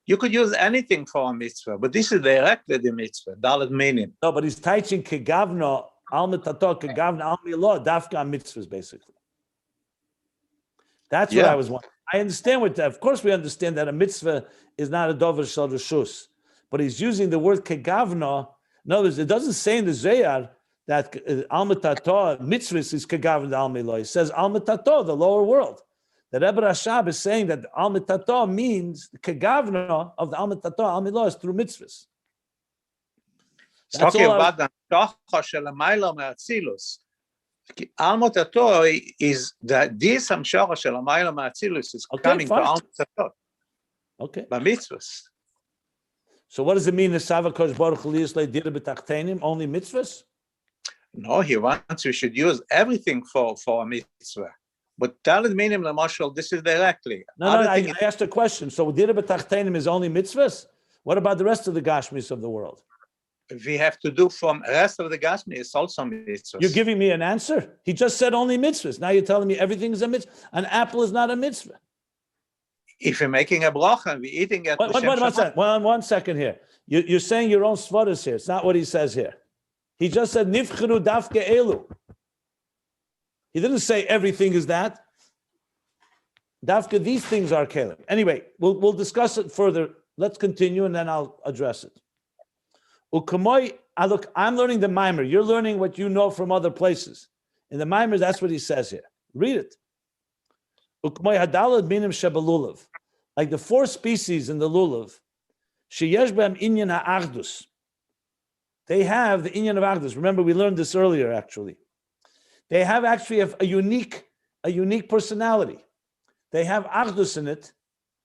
You could use anything for a mitzvah, but this is directly the mitzvah, dalet meaning. No, but he's teaching kegavna al mitato kegavna al milah dafka mitzvahs basically. That's what I was wondering. I understand what that. Of course, we understand that a mitzvah is not a dover shel reshus, but he's using the word kegavna. In other words, it doesn't say in the Zayar that al mitato mitzvahs is kegavna al milah. It says al mitato, the lower world. The Rebbe Rashab is saying that al mitato means kegavna of the al mitato al milah is through mitzvahs. It's talking about the tocha shel hamayla me'atzilus. Al mitato is that this hamshara shel hamayla me'atzilus is coming to al mitato. Okay. By mitzvahs. So what does it mean? The Savakosh Baruch Hu liyisle dira b'tachtenim only mitzvahs? No, he wants we should use everything for a mitzvah. But talent minim l'mashal, this is directly. No, I asked a question. So dira b'tachtenim is only mitzvahs? What about the rest of the gashmis of the world? We have to do from the rest of the gashmi is also mitzvahs. You're giving me an answer? He just said only mitzvahs. Now you're telling me everything is a mitzvah. An apple is not a mitzvah. If you're making a bracha and we're eating it. One second here. You're saying your own svaras here. It's not what he says here. He just said nifchru dafke elu. He didn't say everything is that. Dafka, these things are kelim. Anyway, we'll discuss it further. Let's continue and then I'll address it. Ukamoy, look, I'm learning the mimer. You're learning what you know from other places. In the mimer, that's what he says here. Read it. Ukamoy hadalad minim shebelulav. Like the 4 species in the lulav, sheyesh b'hem inyan ha'achdus. They have the inyan of achdus. Remember, we learned this earlier, actually. They have actually a unique personality. They have achdus in it,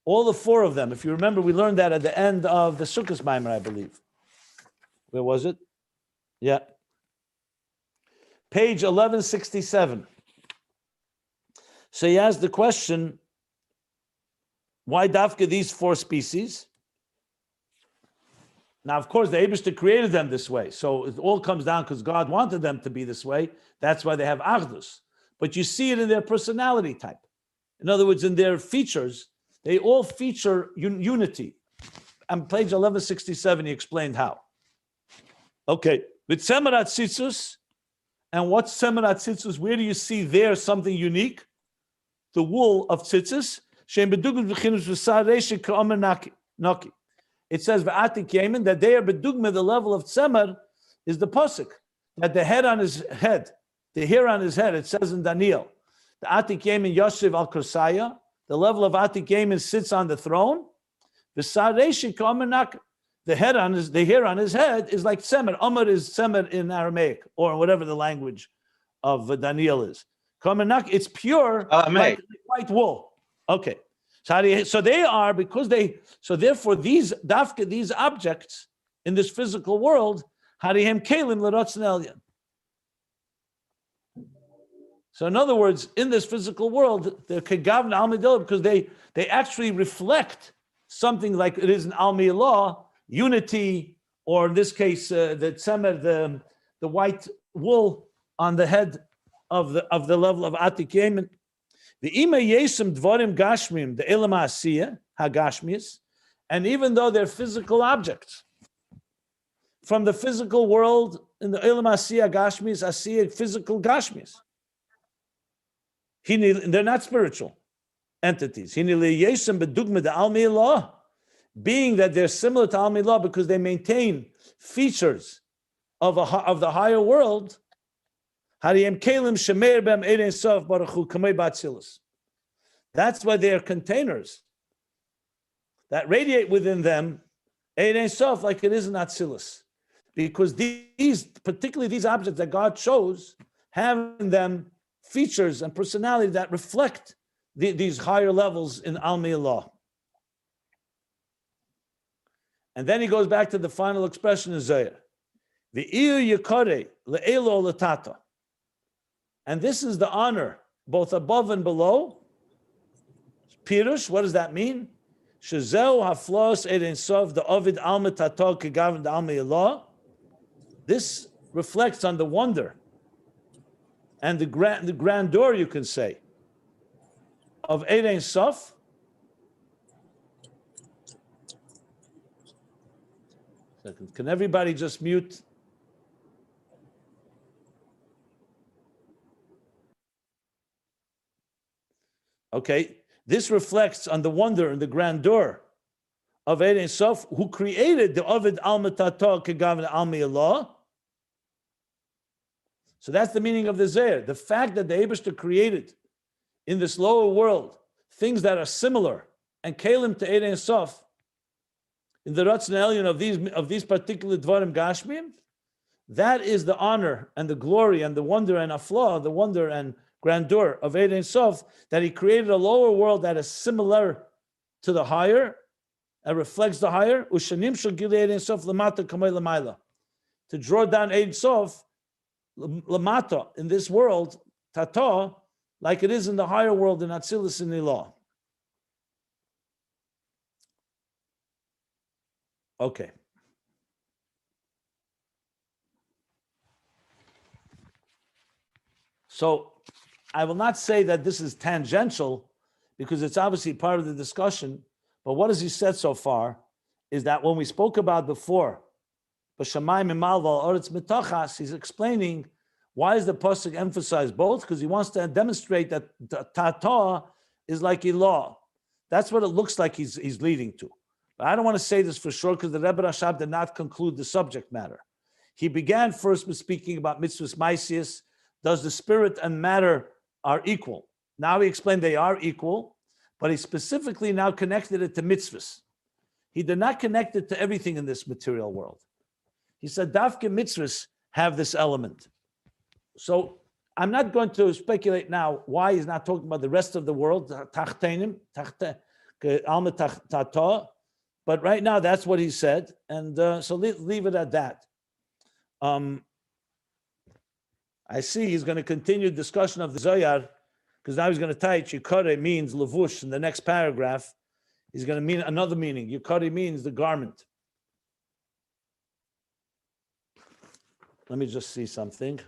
all the 4 of them. If you remember, we learned that at the end of the Sukkos Maimer, I believe. Where was it? Yeah. Page 1167. So he asked the question, why dafka these 4 species? Now, of course, the Eibishter created them this way. So it all comes down because God wanted them to be this way. That's why they have achdus. But you see it in their personality type. In other words, in their features, they all feature unity. On page 1167, he explained how. Okay, with Tzemer Atzilus, and what's Tzemer Atzilus? Where do you see there something unique? The wool of tzitzis. It says v'atik yemen that they are bedugma. The level of Tzemer is the pasuk that the head on his head, the hair on his head. It says in Daniel, the atik yemen yoshev al kursaya. The level of atik yemen sits on the throne. The hair on his head is like tzemer. Amar is tzemer in Aramaic or whatever the language of Daniel is. It's pure like white wool. Okay. So they are therefore these dafka, these objects in this physical world, harihem kelim l'rotzen elyon. So in other words, in this physical world, they're kegavna al midil because they actually reflect something like it is in al milah, unity, or in this case, the tzemer, the white wool on the head of the level of atik yemen. The ima yesem dvarim gashmim, the elam asiya hagashmius, and even though they're physical objects from the physical world in the elam asiya gashmius, asiya physical gashmius, they're not spiritual. entities. Being that they're similar to Al Milah because they maintain features of the higher world. That's why they are containers that radiate within them, like it is in Atzilus. Because particularly these objects that God chose, have in them features and personality that reflect these higher levels in Al Milah. And then he goes back to the final expression in Zohar. V'iyur yikare le'elo l'tata. And this is the honor, both above and below. Pirush, what does that mean? Shezeu haflos ein sof the ovid alma tato kegavan the alma yAllah. This reflects on the wonder and the grandeur, you can say, of Ein Sof. Second, can everybody just mute? Okay, this reflects on the wonder and the grandeur of Ein Sof, who created the Ovid Alma Tato Kegavan Alma Allah. So that's the meaning of the Zohar. The fact that the Eibishter created in this lower world things that are similar and kalim to Ein Sof in the Ratzon Elyon of these particular Dvarim Gashmim, that is the honor and the glory and the wonder and afla, the wonder and grandeur of Ein Sof, that he created a lower world that is similar to the higher and reflects the higher. Ushanim shel gilei Ein Sof lamata kamei lamayla, to draw down Ein Sof lamata in this world, tata, like it is in the higher world in Atzilus and Lulav. Okay. So I will not say that this is tangential because it's obviously part of the discussion, but what has he said so far is that when we spoke about before, he's explaining why is the pasuk emphasize both? Because he wants to demonstrate that Tata is like Ilah. That's what it looks like he's leading to. But I don't want to say this for sure because the Rebbe Rashab did not conclude the subject matter. He began first with speaking about Mitzvos Maisius. Does the spirit and matter are equal? Now he explained they are equal, but he specifically now connected it to mitzvahs. He did not connect it to everything in this material world. He said, Dafke mitzvahs have this element. So I'm not going to speculate now why he's not talking about the rest of the world, but right now that's what he said, and so leave it at that. I see he's going to continue discussion of the Zohar, because now he's going to tie it. Yikare means levush in the next paragraph. He's going to mean another meaning. Yikare means the garment. Let me just see something.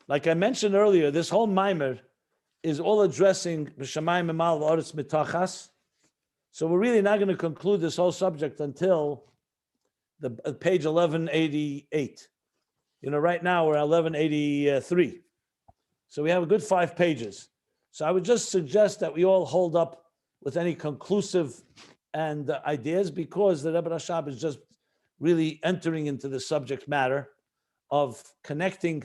Like I mentioned earlier, this whole mimer is all addressing b'shamayim emal v'aretz mitachas. So we're really not going to conclude this whole subject until the page 1188. You know, right now we're at 1183. So we have a good 5 pages. So I would just suggest that we all hold up with any conclusive and ideas, because the Rebbe Rashab is just really entering into the subject matter of connecting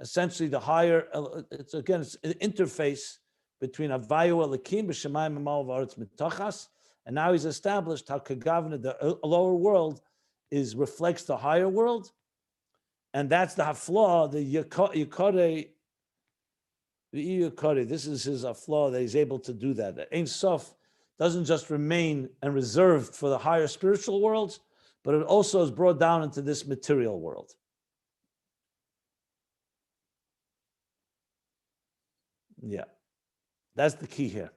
essentially the higher, it's an interface between Havayu Elikim, B'Shemayim Emal V'Aretz Mitachas, and now he's established how Kagavna, the lower world, reflects the higher world, and that's the hafla, the yikare. This is his hafla, that he's able to do that. Ein Sof doesn't just remain and reserved for the higher spiritual worlds, but it also is brought down into this material world. Yeah, that's the key here.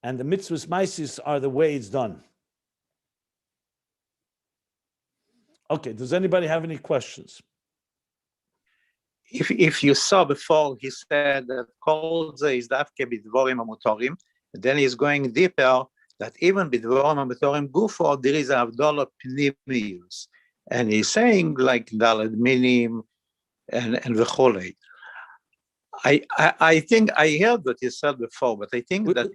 And the mitzvahs maisis are the way it's done. Okay, does anybody have any questions? If you saw before, he said that kol ze is dafke bidvorim hamutorim, then he's going deeper, that even bidvorim hamutorim gufo, there is a avdala pnimius. And he's saying like dalad minim and v'cholei. I think I heard what you said before, but I think that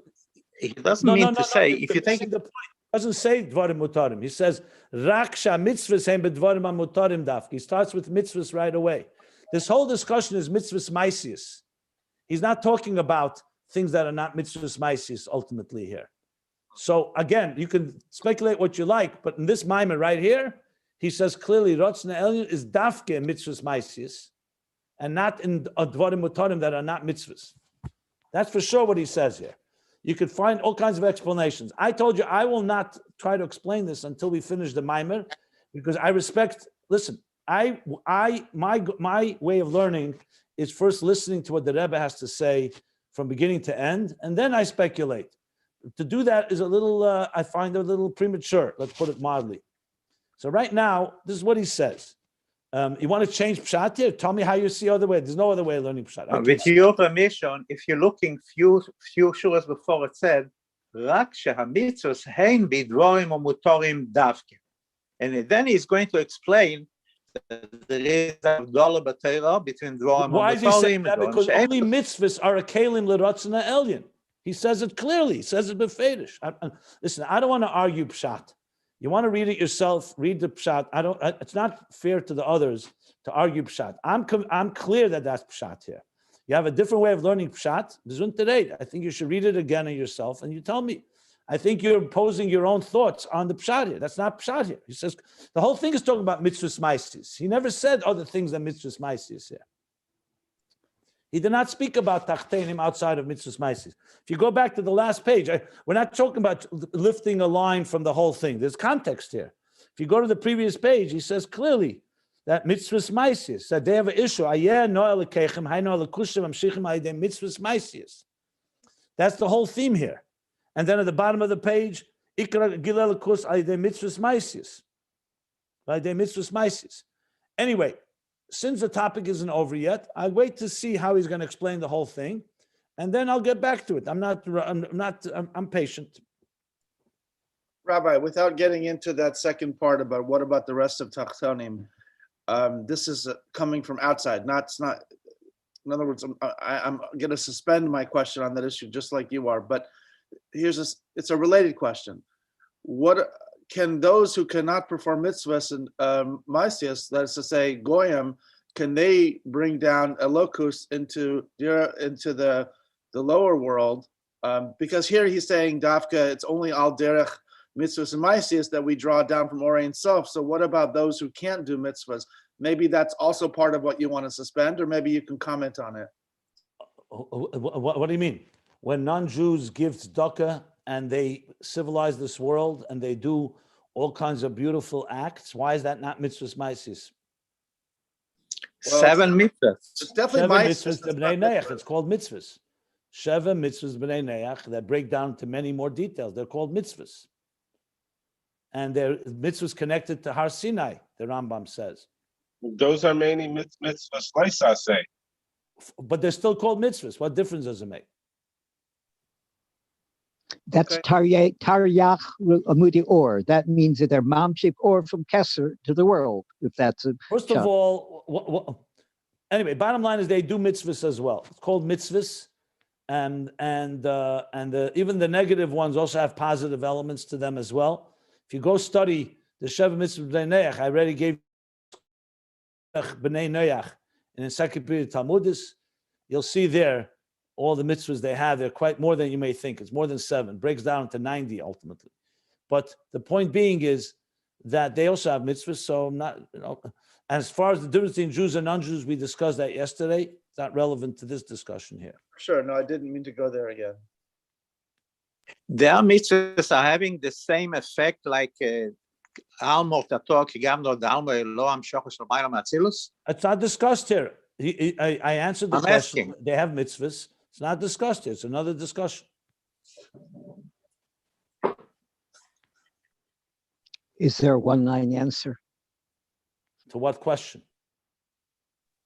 he doesn't mean to say if you take the point, he doesn't say dvarim mutarim. He says rak mitzvahs hem bedvarim mutarim dafki. He starts with mitzvahs right away. This whole discussion is mitzvahs maisius. He's not talking about things that are not mitzvahs maisius ultimately here. So again, you can speculate what you like, but in this mimer right here, he says clearly Rotzna Elyon is dafke mitzvahs maisius, and not in dvarim mutarim that are not mitzvahs. That's for sure what he says here. You could find all kinds of explanations. I told you I will not try to explain this until we finish the mimer, because I respect. Listen, my way of learning is first listening to what the Rebbe has to say from beginning to end, and then I speculate. To do that is a little, I find a little premature. Let's put it mildly. So right now, this is what he says. You want to change pshat here? Tell me how you see other way. There's no other way of learning pshat. With your permission, if you're looking few shuras before, it said, "Rak shehamitzvos hein bidvorim umutorim davke," and then he's going to explain that there is a dollar b'teira between dvorim and Why is he saying mutorim. that? Because only mitzvahs are a kelim l'rotzna elyon. He says it clearly. He says it befedish. Listen, I don't want to argue pshat. You want to read it yourself, read the pshat. It's not fair to the others to argue pshat. I'm clear that that's pshat here. You have a different way of learning pshat. I think you should read it again on yourself, and you tell me. I think you're imposing your own thoughts on the pshat here. That's not pshat here. He says the whole thing is talking about mitzvahs maisis. He never said other things than mitzvahs maisis here. He did not speak about tachtenim outside of mitzvahs maisis. If you go back to the last page, we're not talking about lifting a line from the whole thing. There's context here. If you go to the previous page, he says clearly that mitzvahs maisis, that they have an issue. That's the whole theme here. And then at the bottom of the page, anyway, since the topic isn't over yet, I wait to see how he's going to explain the whole thing, and then I'll get back to it. I'm patient. Rabbi, without getting into that second part about what about the rest of Tachtonim, this is coming from outside. It's not. In other words, I'm going to suspend my question on that issue, just like you are. But it's a related question. What can those who cannot perform mitzvahs and maisias, that is to say, goyim, can they bring down elokus into the lower world? Because here he's saying dafka, it's only al derech mitzvahs and maisias that we draw down from Orei and Sof. So what about those who can't do mitzvahs? Maybe that's also part of what you want to suspend, or maybe you can comment on it. What do you mean? When non-Jews give tzedakah and they civilize this world and they do all kinds of beautiful acts, why is that not mitzvahs maisis? Well, 7 mitzvahs. It's definitely mitzvahs b'nei neach. It's called mitzvahs. Sheva mitzvahs b'nei neach that break down to many more details. They're called mitzvahs. And they're mitzvahs connected to Har Sinai, the Rambam says. Those are mainly mitzvahs, like I say. But they're still called mitzvahs. What difference does it make? That's Taryach Amudi Or. That means that they're mamshik or from Kesser to the world, if that's a First of all, anyway, bottom line is they do mitzvahs as well. It's called mitzvahs, and even the negative ones also have positive elements to them as well. If you go study the Sheva Mitzvah B'nei Noach, I already gave B'nei Noach in Encyclopedia Talmudis. You'll see there all the mitzvahs they have. They're quite more than you may think. It's more than 7. Breaks down to 90 ultimately. But the point being is that they also have mitzvahs. So not, as far as the difference between Jews and non-Jews, we discussed that yesterday. It's not relevant to this discussion here. Sure, no, I didn't mean to go there again. Their mitzvahs are having the same effect like Almor Tator Kigamdo Dalmo Eloam Shochos Lomaylam Atzilus. It's not discussed here. I answered the question. Asking. They have mitzvahs. It's not discussed here. It's another discussion. Is there a one-line answer? To what question?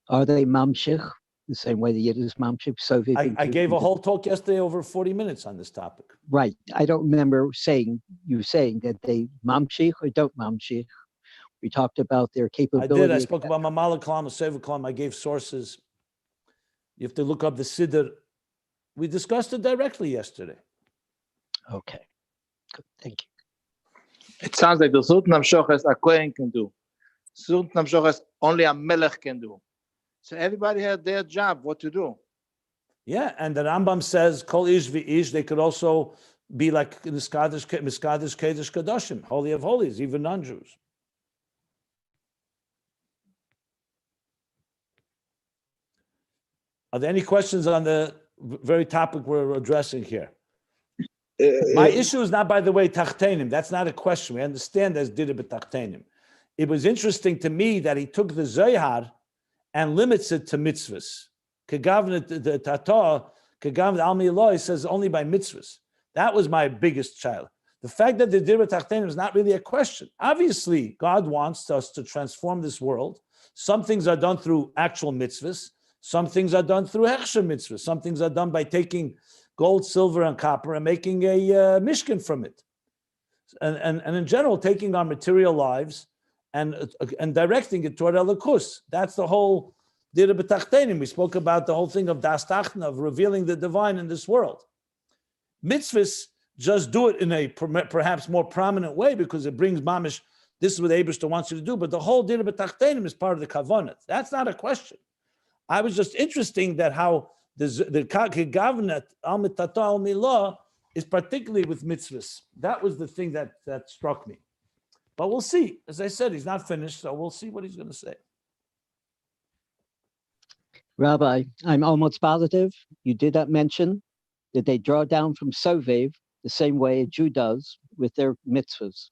Are they mamshich the same way the Yid is mamshich? So I gave a whole talk yesterday over 40 minutes on this topic. Right. I don't remember saying that they mamshich or don't mamshich. We talked about their capability. I did. I spoke about Mamala Kalam, Seva Kalam. I gave sources. You have to look up the Siddur. We discussed it directly yesterday. Okay. Good. Thank you. It sounds like the Sultan of Shochas a Kohen can do. Sultan of Shochas only a Melech can do. So everybody had their job, what to do. Yeah, and the Rambam says, Kol ish v'ish, they could also be like Miskadish Kedesh Kadoshim, Holy of Holies, even non-Jews. Are there any questions on the very topic we're addressing here? My issue is not, by the way, Tachtenim. That's not a question. We understand there's Dida b'Tachtenim. It was interesting to me that he took the Zohar and limits it to mitzvahs. Kegavnet the Tata, Kegavnet Al Mi'Eloi says only by mitzvahs. That was my biggest challenge. The fact that the Dida b'Tachtenim is not really a question. Obviously, God wants us to transform this world. Some things are done through actual mitzvahs. Some things are done through hechsher mitzvahs. Some things are done by taking gold, silver, and copper and making a mishkan from it. And in general, taking our material lives and directing it toward Elikus. That's the whole Dira B'Tachtenim. We spoke about the whole thing of Das Tachna, of revealing the divine in this world. Mitzvahs just do it in a perhaps more prominent way because it brings mamish, this is what Eibishter wants you to do, but the whole Dira B'Tachtenim is part of the Kavanah. That's not a question. I was just interesting that how the Kegavnet Al Mitata Al Milah is particularly with mitzvahs. That was the thing that struck me. But we'll see. As I said, he's not finished, so we'll see what he's going to say. Rabbi, I'm almost positive you did not mention that they draw down from Sovev the same way a Jew does with their mitzvahs.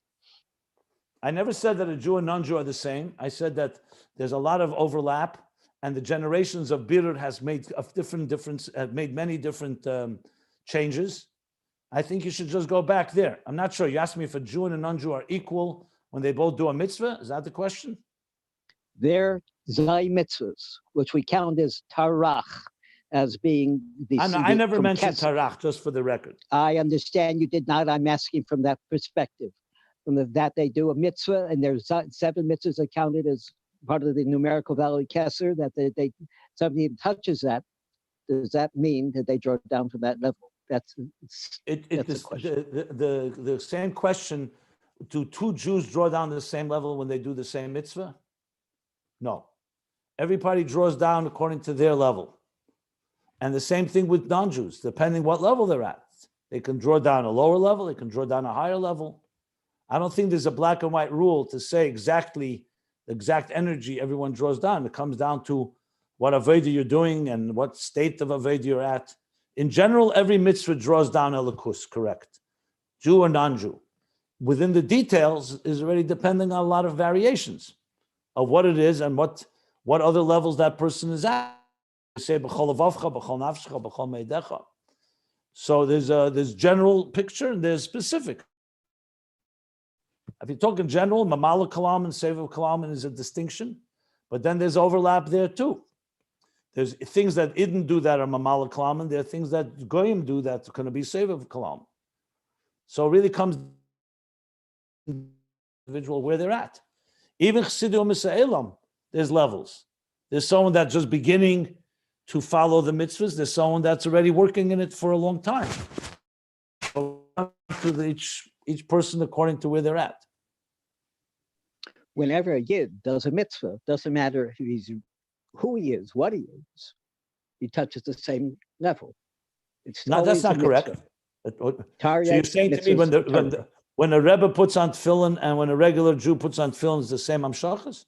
I never said that a Jew and non-Jew are the same. I said that there's a lot of overlap. And the generations of Birur has made many different changes. I think you should just go back there. I'm not sure. You asked me if a Jew and a non-Jew are equal when they both do a mitzvah. Is that the question? They're Zay mitzvahs, which we count as Tarach, as being the. I never mentioned Kesef. Tarach, just for the record. I understand you did not. I'm asking from that perspective. That they do a mitzvah, and there's 7 mitzvahs are counted as part of the numerical value Kesser, that they somebody touches that, does that mean that they draw down from that level? That's the question. The same question, do 2 Jews draw down to the same level when they do the same mitzvah? No. Everybody draws down according to their level. And the same thing with non-Jews, depending what level they're at. They can draw down a lower level, they can draw down a higher level. I don't think there's a black and white rule to say exactly the exact energy everyone draws down. It comes down to what Aveda you're doing and what state of Aveda you're at. In general, every mitzvah draws down Elikus, correct? Jew or non-Jew. Within the details is already depending on a lot of variations of what it is and what other levels that person is at. You say, b'chol levavcha, b'chol nafshecha, b'chol meidecha. So there's general picture and there's specific. If you talk in general, Mamala Kalam and Seva Kalam is a distinction, but then there's overlap there too. There's things that Idn do that are Mamala Kalam, and there are things that Goyim do that are going to be Seva Kalam. So it really comes individual where they're at. Even Chassidim Misa'elam, there's levels. There's someone that's just beginning to follow the mitzvahs. There's someone that's already working in it for a long time. So to each person according to where they're at. Whenever a Yid does a mitzvah, doesn't matter who he is, what he is, he touches the same level. No, that's not correct. So you're saying to me when a Rebbe puts on tefillin and when a regular Jew puts on tefillin is the same amshachas?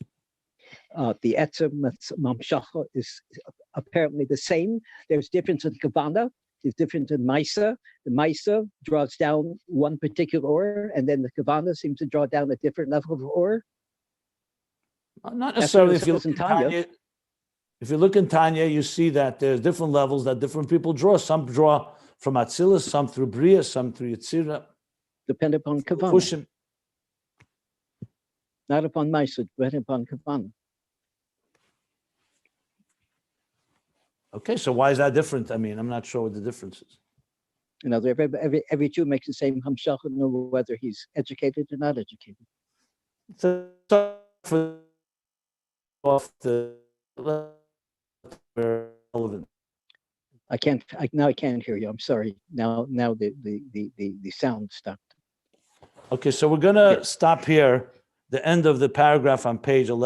The etzem mamshacha is apparently the same. There's difference in Kavanah. There's difference in Maisa. The Maisa draws down one particular ore, and then the Kavanah seems to draw down a different level of ore. Not necessarily. If you look in Tanya, you see that there's different levels that different people draw. Some draw from Atzilus, some through Biy'A, some through Yetzirah. Depend upon Kavanah. Push him. Not upon Maisa, but upon Kavanah. Okay, so why is that different? I mean, I'm not sure what the difference is. You know, every Jew makes the same hamshach, no whether he's educated or not educated. So off the relevant. I can't. Now I can't hear you. I'm sorry. Now the sound stopped. Okay, so we're gonna stop here. The end of the paragraph on page 11.